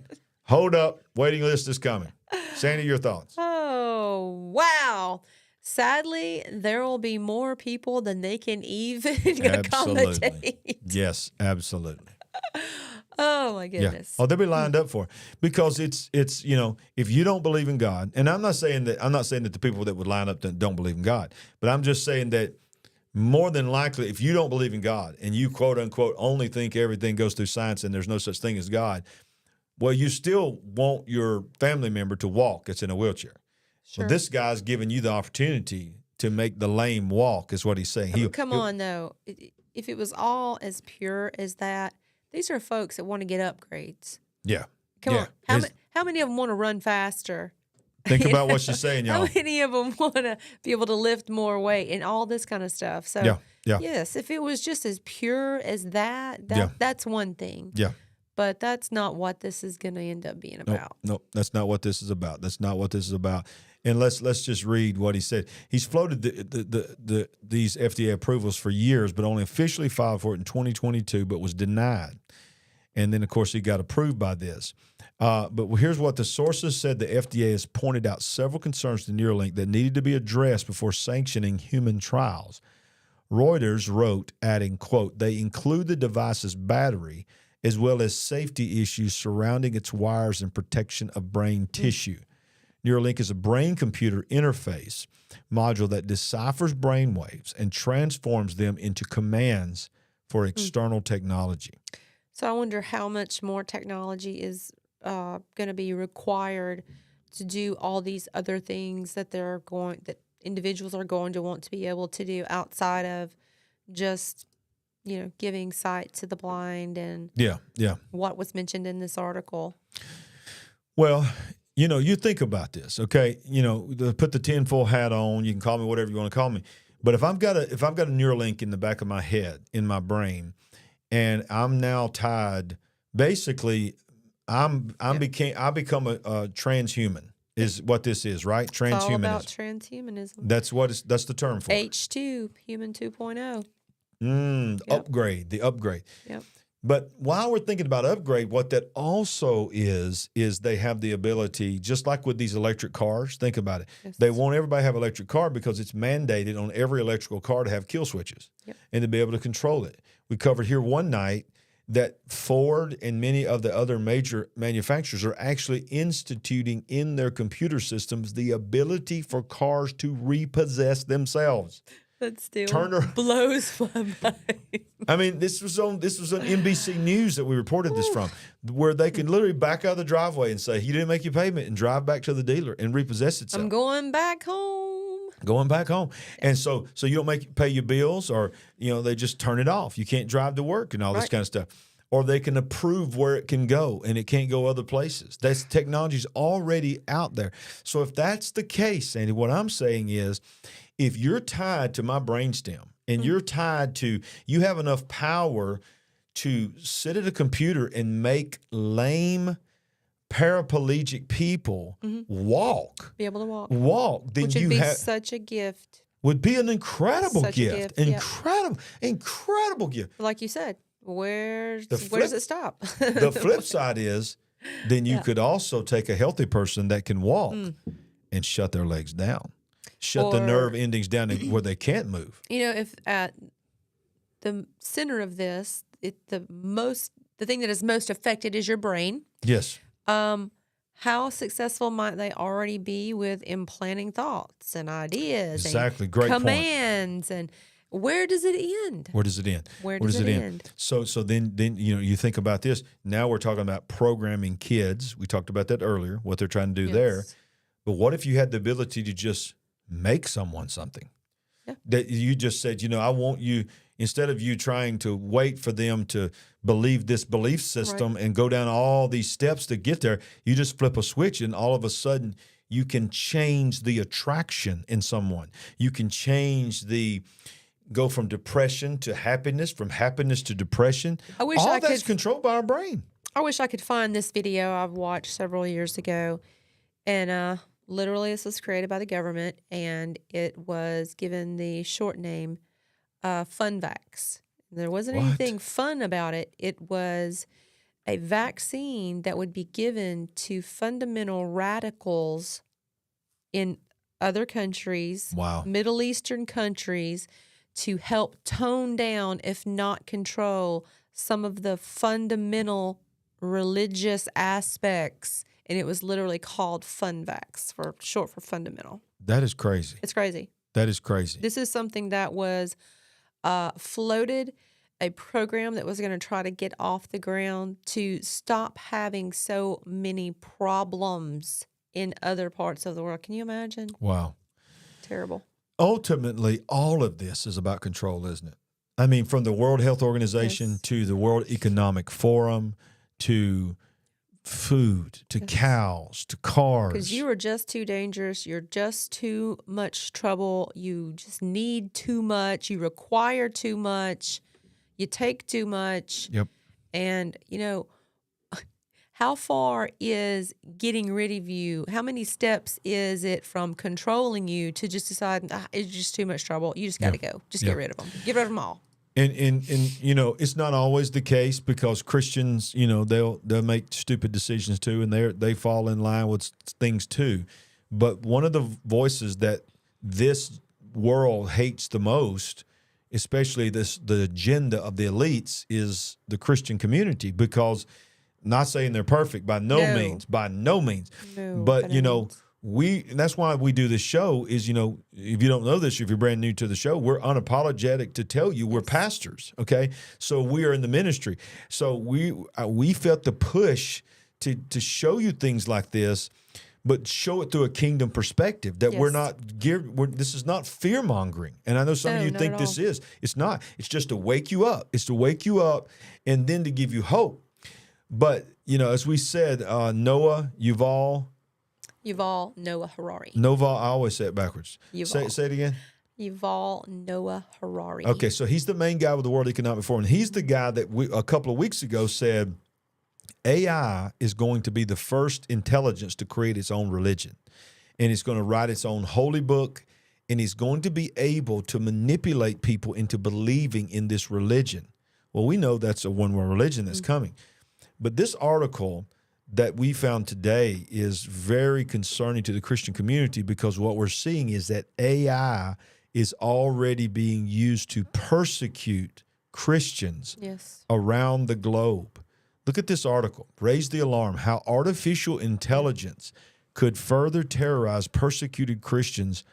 Hold up. Waiting list is coming. Sandy, your thoughts? Oh, wow. Sadly, there will be more people than they can even accommodate. Yes, absolutely. Oh my goodness. Oh, they'll be lined up for it because it's if you don't believe in God, and I'm not saying that the people that would line up don't believe in God, but I'm just saying that more than likely, if you don't believe in God and you quote unquote only think everything goes through science and there's no such thing as God, well, you still want your family member to walk that's in a wheelchair. Sure. Well, this guy's giving you the opportunity to make the lame walk, is what he's saying. Come on, though. If it was all as pure as that, these are folks that want to get upgrades. Yeah. Come on. How many of them want to run faster? Think about what she's saying, y'all. How many of them want to be able to lift more weight and all this kind of stuff? So, yes, if it was just as pure as that's one thing. Yeah. But that's not what this is going to end up being about. No, that's not what this is about. That's not what this is about. And let's just read what he said. He's floated these FDA approvals for years, but only officially filed for it in 2022, but was denied. And then, of course, he got approved by this. But here's what the sources said. The FDA has pointed out several concerns to Neuralink that needed to be addressed before sanctioning human trials. Reuters wrote, adding, quote, they include the device's battery as well as safety issues surrounding its wires and protection of brain tissue. Neuralink is a brain-computer interface module that deciphers brain waves and transforms them into commands for external technology. So I wonder how much more technology is going to be required to do all these other things that that individuals are going to want to be able to do outside of just giving sight to the blind and what was mentioned in this article. Well, you think about this, okay? Put the tinfoil hat on. You can call me whatever you want to call me. But if I've got a Neuralink in the back of my head, in my brain, and I'm now tied, basically, I become a transhuman. Is what this is, right? Transhumanism. It's all about transhumanism. That's the term for it. H2, human 2.0. Upgrade, the upgrade. Yep. But while we're thinking about upgrade, what that also is they have the ability, just like with these electric cars, think about it. Yes. They want everybody to have an electric car because it's mandated on every electrical car to have kill switches and to be able to control it. We covered here one night that Ford and many of the other major manufacturers are actually instituting in their computer systems the ability for cars to repossess themselves. That still blows my mind. I mean, this was on NBC News that we reported this from, where they can literally back out of the driveway and say, "You didn't make your payment," and drive back to the dealer and repossess itself. I'm going back home. Going back home, and so you don't pay your bills, or they just turn it off. You can't drive to work and all this kind of stuff. Or they can approve where it can go, and it can't go other places. That technology's already out there. So if that's the case, Sandy, what I'm saying is, if you're tied to my brainstem and you have enough power to sit at a computer and make lame, paraplegic people walk, be able to walk, then which would be such a gift. Would be an incredible gift. Incredible gift. Like you said. Where does it stop? The flip side is then you could also take a healthy person that can walk and shut their legs down, shut the nerve endings down where they can't move. If at the center of this, the thing that is most affected is your brain. Yes. How successful might they already be with implanting thoughts and ideas? Exactly. And great commands point. And where does it end? Where does it end? So then you think about this. Now we're talking about programming kids. We talked about that earlier, what they're trying to do there. But what if you had the ability to just make someone something? Yeah. That you just said, I want you, instead of you trying to wait for them to believe this belief system and go down all these steps to get there, you just flip a switch and all of a sudden you can change the attraction in someone. You can go from depression to happiness, from happiness to depression. All that's controlled by our brain. I wish I could find this video I've watched several years ago. And literally this was created by the government, and it was given the short name FunVax. There wasn't anything fun about it. It was a vaccine that would be given to fundamental radicals in other countries, Middle Eastern countries, to help tone down, if not control, some of the fundamental religious aspects. And it was literally called FunVax, for short for fundamental. That is crazy. It's crazy. That is crazy. This is something that was floated, a program that was going to try to get off the ground to stop having so many problems in other parts of the world. Can you imagine? Wow. Terrible. Ultimately, all of this is about control, isn't it? I mean, from the World Health Organization to the World Economic Forum to food to cows to cars. Because you are just too dangerous. You're just too much trouble. You just need too much. You require too much. You take too much. Yep. And, you know, how far is getting rid of you? How many steps is it from controlling you to just decide it's just too much trouble? You just got to go. Just get rid of them. Get rid of them all. And you know, it's not always the case, because Christians, you know, they'll make stupid decisions too, and they fall in line with things too. But one of the voices that this world hates the most, especially the agenda of the elites, is the Christian community, because not saying they're perfect by no means, but you know, and that's why we do this show is, you know, if you don't know this, if you're brand new to the show, we're unapologetic to tell you we're pastors. Okay. So we are in the ministry. So we felt the push to show you things like this, but show it through a kingdom perspective, that we're not geared. This is not fear mongering. And I know some of you think this is. It's not. It's just to wake you up. It's to wake you up and then to give you hope. But, you know, as we said, Yuval Noah Harari. I always say it backwards. Say it again. Yuval Noah Harari. Okay, so he's the main guy with the World Economic Forum. And he's the guy that a couple of weeks ago said AI is going to be the first intelligence to create its own religion. And it's going to write its own holy book. And he's going to be able to manipulate people into believing in this religion. Well, we know that's a one-world religion that's coming. But this article that we found today is very concerning to the Christian community, because what we're seeing is that AI is already being used to persecute Christians around the globe. Look at this article. Raise the alarm: how artificial intelligence could further terrorize persecuted Christians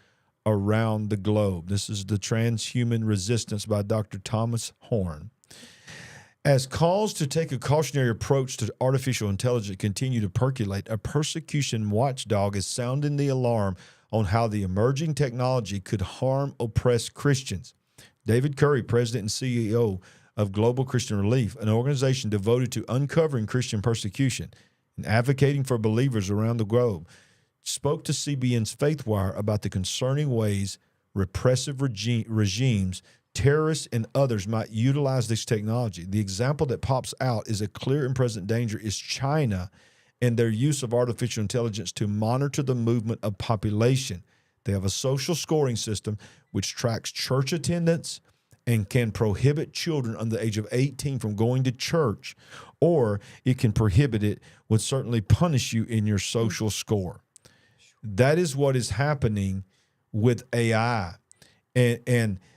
around the globe. This is The Transhuman Resistance by Dr. Thomas Horn. As calls to take a cautionary approach to artificial intelligence continue to percolate, a persecution watchdog is sounding the alarm on how the emerging technology could harm oppressed Christians. David Kerry, president and CEO of Global Christian Relief, an organization devoted to uncovering Christian persecution and advocating for believers around the globe, spoke to CBN's FaithWire about the concerning ways repressive regimes, terrorists, and others might utilize this technology. The example that pops out is a clear and present danger is China and their use of artificial intelligence to monitor the movement of population. They have a social scoring system which tracks church attendance and can prohibit children under the age of 18 from going to church, or it can prohibit it, would certainly punish you in your social score. That is what is happening with AI.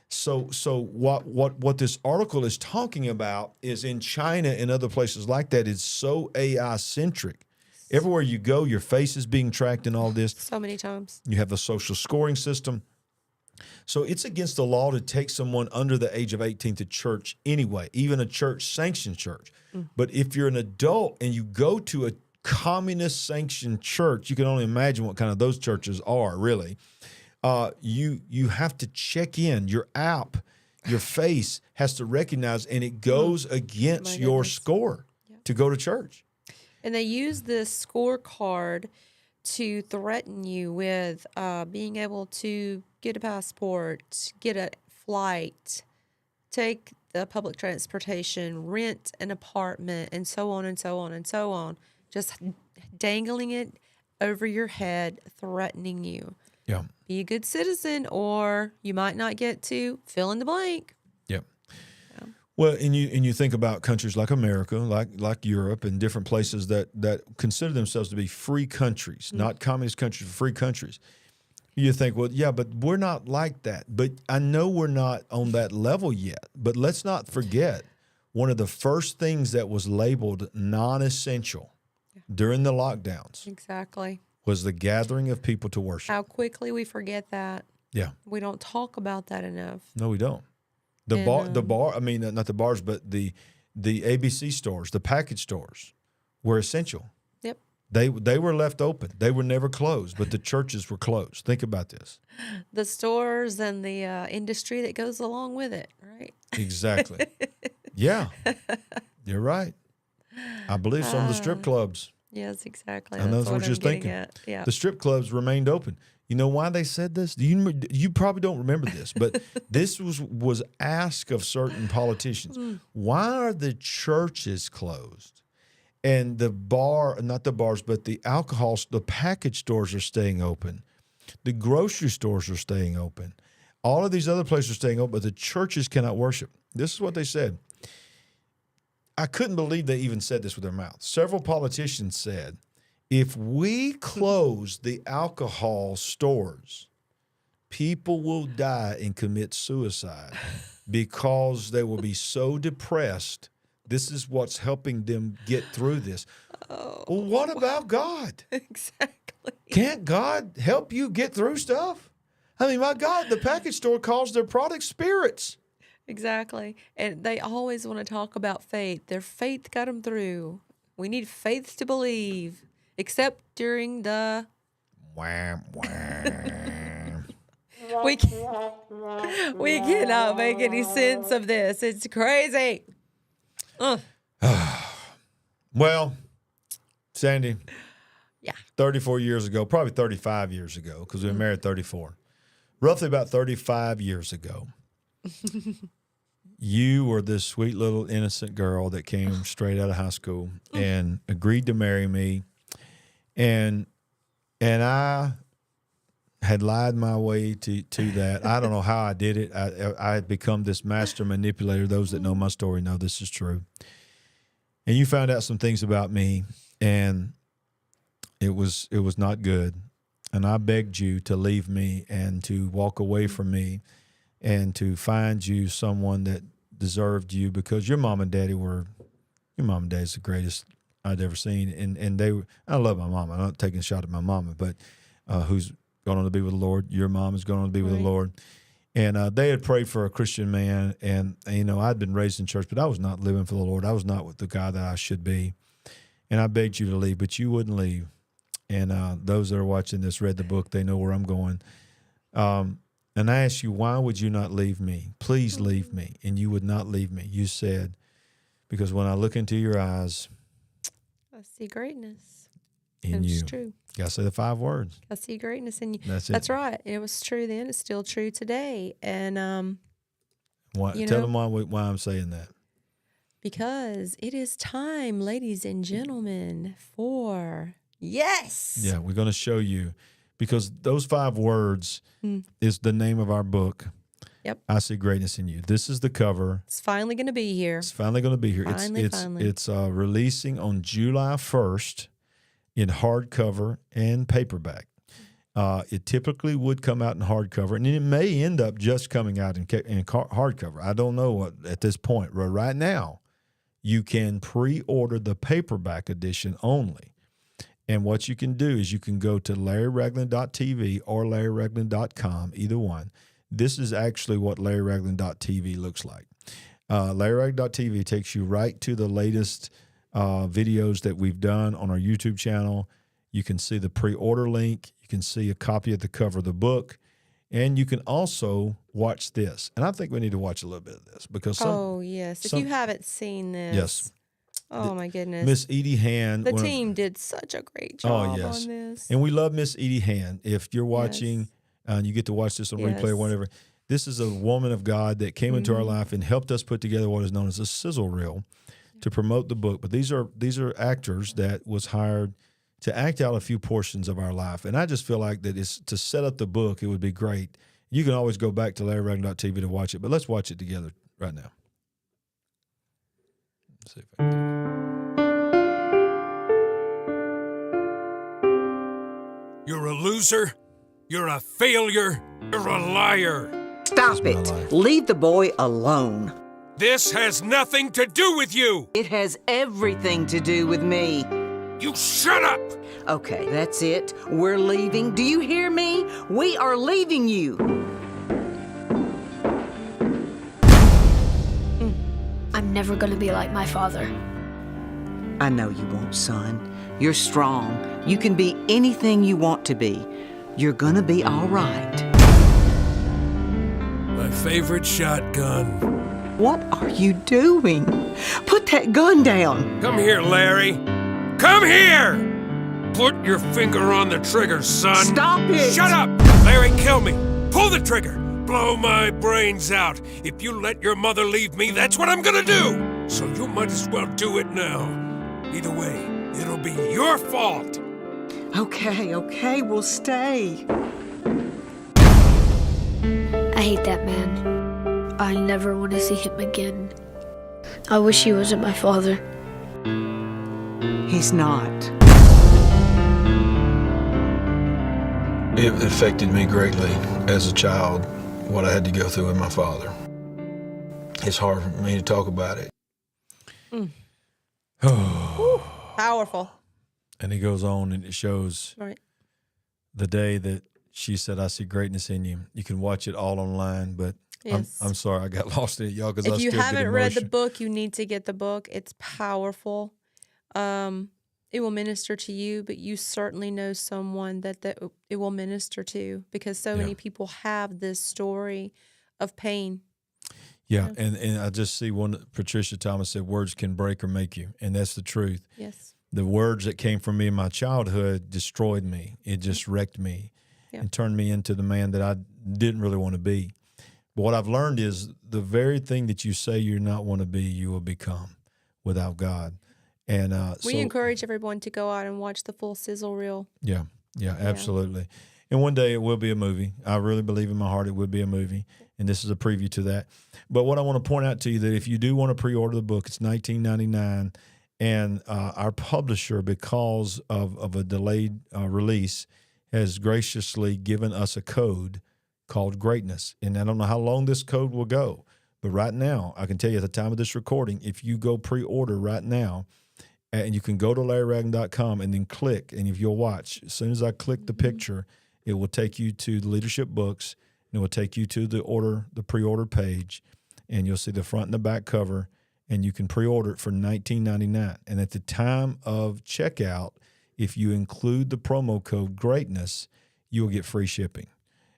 So what this article is talking about is in China and other places like that, it's so AI-centric. Everywhere you go, your face is being tracked and all this. So many times. You have a social scoring system. So it's against the law to take someone under the age of 18 to church anyway, even a church-sanctioned church. But if you're an adult and you go to a communist-sanctioned church, you can only imagine what kind of those churches are, really. You have to check in. Your app, your face has to recognize, and it goes against your score to go to church. And they use this scorecard to threaten you with being able to get a passport, get a flight, take the public transportation, rent an apartment, and so on and so on and so on. Just dangling it over your head, threatening you. Yeah. Be a good citizen, or you might not get to fill in the blank. Yep. Yeah. Well, and you think about countries like America, like Europe, and different places that consider themselves to be free countries, not communist countries, free countries. You think, well, yeah, but we're not like that. But I know we're not on that level yet. But let's not forget, one of the first things that was labeled non-essential during the lockdowns Exactly. was the gathering of people to worship. How quickly we forget that. Yeah. We don't talk about that enough. No, we don't. The bar. I mean, not the bars, but the ABC stores, the package stores, were essential. Yep. They were left open. They were never closed, but the churches were closed. Think about this. The stores and the industry that goes along with it, right? Exactly. Yeah, you're right. I believe some of the strip clubs. Yes, exactly. I know That's what I'm you're getting thinking. at. Yeah. The strip clubs remained open. You know why they said this? You probably don't remember this, but this was asked of certain politicians. Why are the churches closed? And not the bars, but the alcohol, the package stores are staying open. The grocery stores are staying open. All of these other places are staying open, but the churches cannot worship. This is what they said. I couldn't believe they even said this with their mouth. Several politicians said, if we close the alcohol stores, people will die and commit suicide because they will be so depressed. This is what's helping them get through this. Well, what about God? Exactly. Can't God help you get through stuff? I mean, my God, the package store calls their products spirits. Exactly. And they always want to talk about faith. Their faith got them through. We need faith to believe, except during the... Wham, wham. We cannot make any sense of this. It's crazy. Well, Sandy. Yeah. 34 years ago, probably 35 years ago, because we were married 34. Roughly about 35 years ago, you were this sweet little innocent girl that came straight out of high school and agreed to marry me. And I had lied my way to that. I don't know how I did it. I had become this master manipulator. Those that know my story know this is true. And you found out some things about me, and it was not good. And I begged you to leave me and to walk away from me and to find you someone that deserved you, because your mom and daddy's the greatest I'd ever seen. And I love my mama. I'm not taking a shot at my mama, but who's gone on to be with the Lord. Your mom is going on to be with the Lord. And they had prayed for a Christian man. And, I'd been raised in church, but I was not living for the Lord. I was not with the guy that I should be. And I begged you to leave, but you wouldn't leave. And those that are watching this read the book. They know where I'm going. And I asked you, why would you not leave me? Please leave me. And you would not leave me. You said, because when I look into your eyes, I see greatness. In you. It's true. Got to say the 5 words. I see greatness in you. That's it. That's right. It was true then. It's still true today. And tell them why I'm saying that. Because it is time, ladies and gentlemen, for yes. Yeah, we're going to show you, because those 5 words is the name of our book. Yep. I see greatness in you. This is the cover. It's finally going to be here. It's finally going to be here. Finally. It's releasing on July 1st in hardcover and paperback. It typically would come out in hardcover, and it may end up just coming out in hardcover. I don't know what at this point. But right now, you can pre-order the paperback edition only. And what you can do is you can go to LarryRagland.tv or LarryRagland.com, either one. This is actually what LarryRagland.tv looks like. LarryRagland.tv takes you right to the latest videos that we've done on our YouTube channel. You can see the pre-order link. You can see a copy of the cover of the book. And you can also watch this. And I think we need to watch a little bit of this, because if you haven't seen this. Yes. Oh, my goodness. Miss Edie Hand. The team did such a great job on this. And we love Miss Edie Hand. If you're watching and you get to watch this on replay or whatever, this is a woman of God that came into our life and helped us put together what is known as a sizzle reel to promote the book. But these are actors that was hired to act out a few portions of our life. And I just feel like that it's to set up the book, it would be great. You can always go back to LarryRagland.tv to watch it, but let's watch it together right now. Let's see if I can. You're a loser? You're a failure. You're a liar. Stop it. Leave the boy alone. This has nothing to do with you. It has everything to do with me. You shut up. Okay, that's it. We're leaving. Do you hear me? We are leaving you. I'm never gonna be like my father. I know you won't, son. You're strong. You can be anything you want to be. You're gonna be all right. My favorite shotgun. What are you doing? Put that gun down. Come here, Larry. Come here! Put your finger on the trigger, son. Stop it! Shut up! Larry, kill me. Pull the trigger. Blow my brains out. If you let your mother leave me, that's what I'm gonna do. So you might as well do it now. Either way, it'll be your fault. Okay, we'll stay. I hate that man. I never want to see him again. I wish he wasn't my father. He's not. It affected me greatly as a child, what I had to go through with my father. It's hard for me to talk about it. Powerful. And he goes on and it shows the day that she said, I see greatness in you. You can watch it all online, but yes. I'm sorry I got lost in it, y'all, because I If you still get haven't read the emotional. book, you need to get the book. It's powerful. It will minister to you, but you certainly know someone that it will minister to, because so many people have this story of pain. Yeah, and I just see one, Patricia Thomas said, words can break or make you, and that's the truth. Yes. The words that came from me in my childhood destroyed me. It just wrecked me and turned me into the man that I didn't really want to be. But what I've learned is the very thing that you say you're not want to be, you will become without God. And we encourage everyone to go out and watch the full sizzle reel. Yeah, absolutely. And one day it will be a movie. I really believe in my heart it will be a movie, and this is a preview to that. But what I want to point out to you, that if you do want to pre-order the book, it's $19.99, and our publisher, because of a delayed release, has graciously given us a code called Greatness. And I don't know how long this code will go, but right now, I can tell you at the time of this recording, if you go pre-order right now, and you can go to LarryRagland.com and then click, and if you'll watch, as soon as I click the picture, it will take you to the leadership books, and it will take you to the pre-order page, and you'll see the front and the back cover, and you can pre-order it for $19.99. And at the time of checkout, if you include the promo code GREATNESS, you'll get free shipping.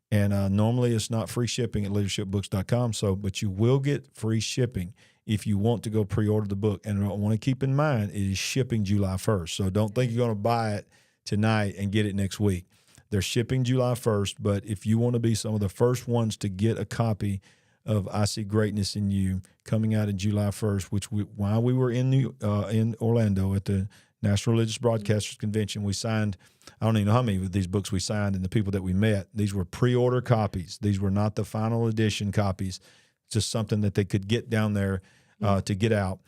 And normally it's not free shipping at leadershipbooks.com, but you will get free shipping if you want to go pre-order the book. And I want to keep in mind, it is shipping July 1st. So don't think you're going to buy it tonight and get it next week. They're shipping July 1st, but if you want to be some of the first ones to get a copy of I See Greatness in You coming out in July 1st, which while we were in Orlando at the National Religious Broadcasters Convention, we signed, I don't even know how many of these books we signed, and the people that we met, these were pre-order copies. These were not the final edition copies, just something that they could get down there to get out.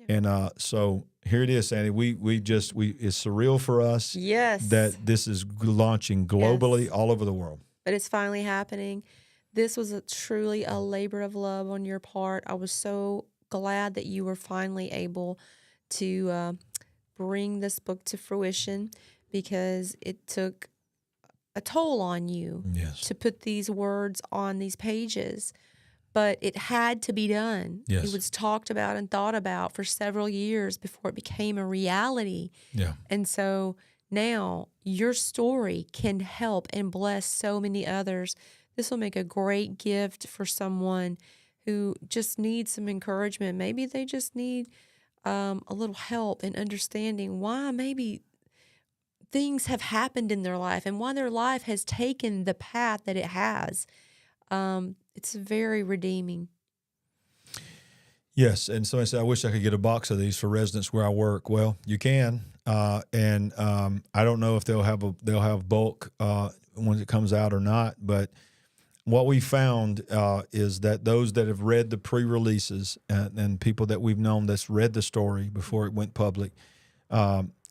And so here it is, Sandy. It's surreal for us that this is launching globally all over the world. But it's finally happening. This was truly a labor of love on your part. I was so glad that you were finally able to bring this book to fruition, because it took a toll on you to put these words on these pages. But it had to be done. Yes. It was talked about and thought about for several years before it became a reality. Yeah. And so now your story can help and bless so many others. This will make a great gift for someone who just needs some encouragement. Maybe they just need a little help in understanding why maybe things have happened in their life and why their life has taken the path that it has. It's very redeeming. Yes, and somebody said, I wish I could get a box of these for residents where I work. Well, you can, and I don't know if they'll have bulk when it comes out or not. But what we found is that those that have read the pre-releases and people that we've known that's read the story before it went public,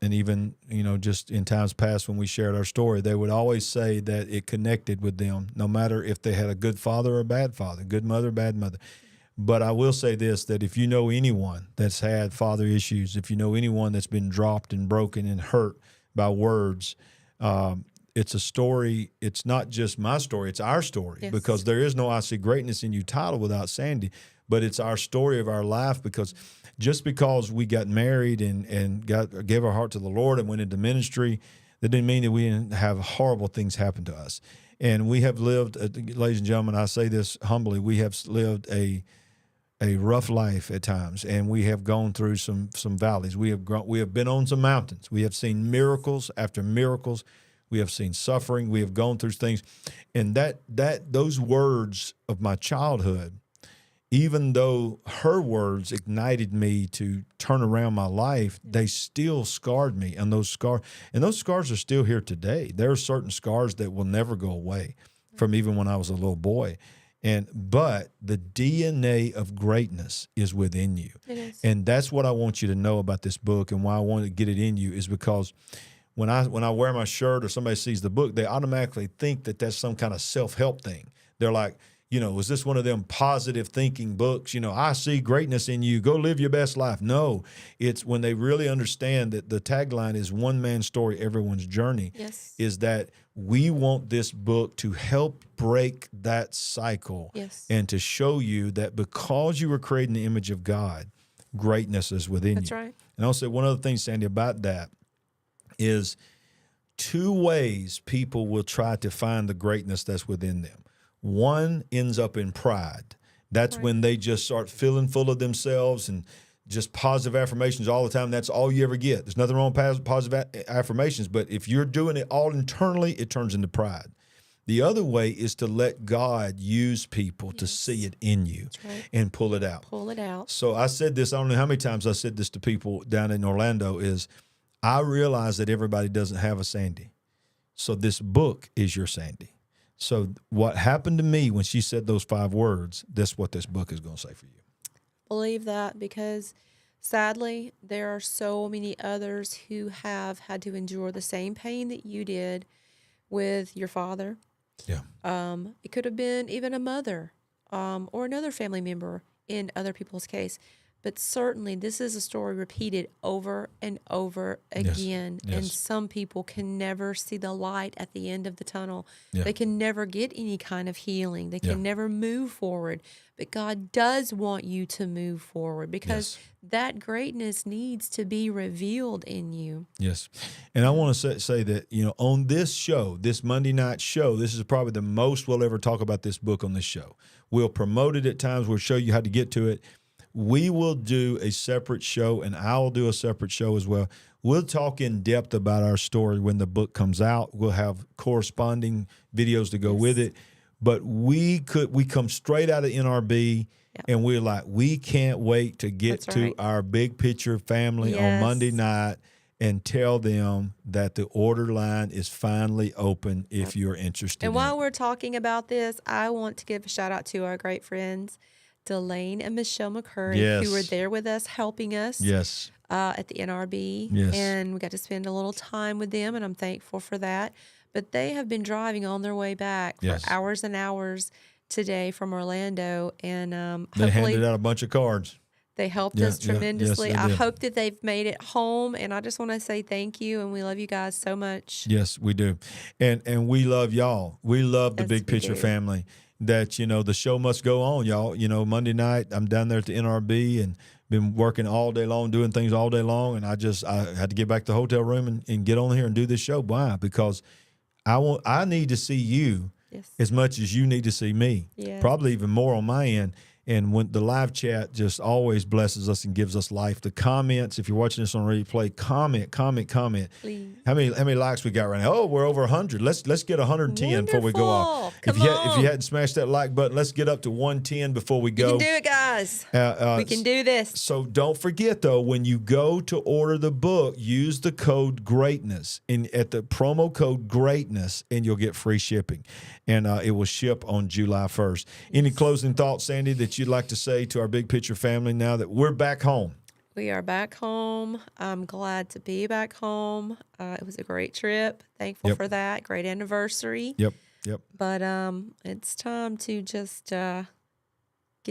And even, just in times past when we shared our story, they would always say that it connected with them, no matter if they had a good father or a bad father, good mother, bad mother. But I will say this, that if you know anyone that's had father issues, if you know anyone that's been dropped and broken and hurt by words, it's a story. It's not just my story. It's our story, because there is no I See Greatness in You title without Sandy, but it's our story of our life, because just because we got married and gave our heart to the Lord and went into ministry, that didn't mean that we didn't have horrible things happen to us. And we have lived, ladies and gentlemen, I say this humbly, we have lived a rough life at times, and we have gone through some valleys. We have been on some mountains. We have seen miracles after miracles. We have seen suffering. We have gone through things, and those words of my childhood, even though her words ignited me to turn around my life, they still scarred me. And those scars are still here today. There are certain scars that will never go away from even when I was a little boy. But the DNA of greatness is within you. It is. And that's what I want you to know about this book, and why I want to get it in you is because when I wear my shirt or somebody sees the book, they automatically think that that's some kind of self-help thing. They're like, is this one of them positive thinking books? I see greatness in you. Go live your best life. No, it's when they really understand that the tagline is one man's story, everyone's journey. Yes. Is that we want this book to help break that cycle. Yes. And to show you that because you were created in the image of God, greatness is within That's you. right. And I'll say one other thing, Sandy, about that is 2 ways people will try to find the greatness that's within them. One ends up in pride. That's when they just start feeling full of themselves and just positive affirmations all the time. That's all you ever get. There's nothing wrong with positive affirmations, but if you're doing it all internally, it turns into pride. The other way is to let God use people to see it in you and pull it out. Pull it out. So I said this, I don't know how many times I said this to people down in Orlando, is I realize that everybody doesn't have a Sandy. So this book is your Sandy. So what happened to me when she said those 5 words, that's what this book is going to say for you. Believe that, because sadly, there are so many others who have had to endure the same pain that you did with your father. Yeah. It could have been even a mother or another family member in other people's case. But certainly this is a story repeated over and over again. Yes. And some people can never see the light at the end of the tunnel. Yeah. They can never get any kind of healing. They can never move forward. But God does want you to move forward, because that greatness needs to be revealed in you. Yes. And I want to say that, on this show, this Monday night show, this is probably the most we'll ever talk about this book on this show. We'll promote it at times. We'll show you how to get to it. We will do a separate show, and I'll do a separate show as well. We'll talk in depth about our story when the book comes out. We'll have corresponding videos to go with it. But we come straight out of NRB, and we're like, we can't wait to get to our Big Picture family on Monday night and tell them that the order line is finally open if you're interested. And while we're talking about this, I want to give a shout out to our great friends, Delane and Michelle McCurry, who were there with us, helping us at the NRB. Yes. And we got to spend a little time with them, and I'm thankful for that. But they have been driving on their way back for hours and hours today from Orlando. And they handed out a bunch of cards. They helped us tremendously. Yes, I hope that they've made it home, and I just want to say thank you, and we love you guys so much. Yes, we do. And we love y'all. We love the Big Picture family. That, the show must go on, y'all. Monday night, I'm down there at the NRB and been working all day long, doing things all day long, and I had to get back to the hotel room and get on here and do this show. Why? Because I need to see you as much as you need to see me. Yes. Probably even more on my end. And when the live chat just always blesses us and gives us life. The comments, if you're watching this on replay, comment. Please. How many likes we got right now? Oh, we're over 100. Let's get 110 before we go off. If you hadn't smashed that like button, let's get up to 110 before we go. You can do it, guys. We can do this. So don't forget, though, when you go to order the book, use the code GREATNESS at the promo code GREATNESS, and you'll get free shipping. And it will ship on July 1st. Any closing thoughts, Sandy, that you'd like to say to our Big Picture family now that we're back home? We are back home. I'm glad to be back home. It was a great trip. Thankful for that. Great anniversary. Yep. But it's time to just get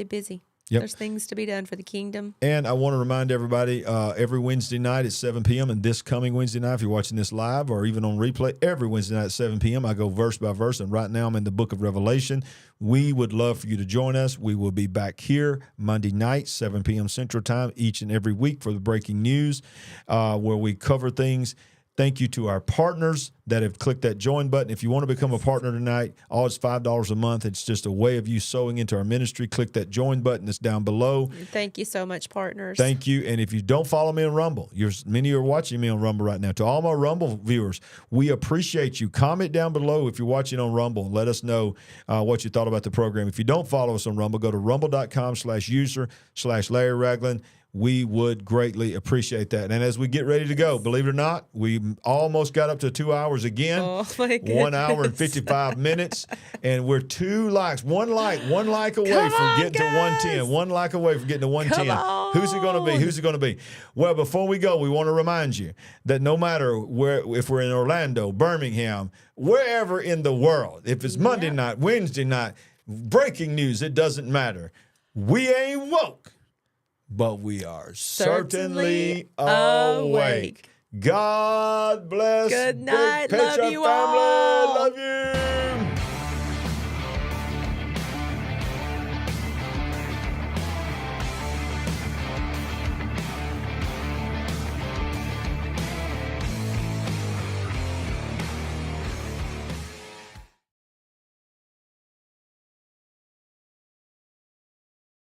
busy. Yep. There's things to be done for the kingdom. And I want to remind everybody, every Wednesday night at 7 p.m. and this coming Wednesday night, if you're watching this live or even on replay, every Wednesday night at 7 p.m., I go verse by verse. And right now I'm in the book of Revelation. We would love for you to join us. We will be back here Monday night, 7 p.m. Central Time, each and every week for the breaking news, where we cover things. Thank you to our partners that have clicked that join button. If you want to become a partner tonight, all it's $5 a month. It's just a way of you sowing into our ministry. Click that join button that's down below. Thank you so much, partners. Thank you. And if you don't follow me on Rumble, many are watching me on Rumble right now. To all my Rumble viewers, we appreciate you. Comment down below if you're watching on Rumble and let us know what you thought about the program. If you don't follow us on Rumble, go to rumble.com/user/Larry Ragland. We would greatly appreciate that. And as we get ready to go, believe it or not, we almost got up to 2 hours again. Oh, my goodness. 1 hour and 55 minutes. And we're 2 likes, one like away from getting to 110. 1 like away from getting to 110. Who's it going to be? Who's it going to be? Well, before we go, we want to remind you that no matter where, if we're in Orlando, Birmingham, wherever in the world, if it's Monday night, Wednesday night, breaking news, it doesn't matter. We ain't woke, but we are certainly awake. God bless. Good night. Big Picture Love you family. all. Love you.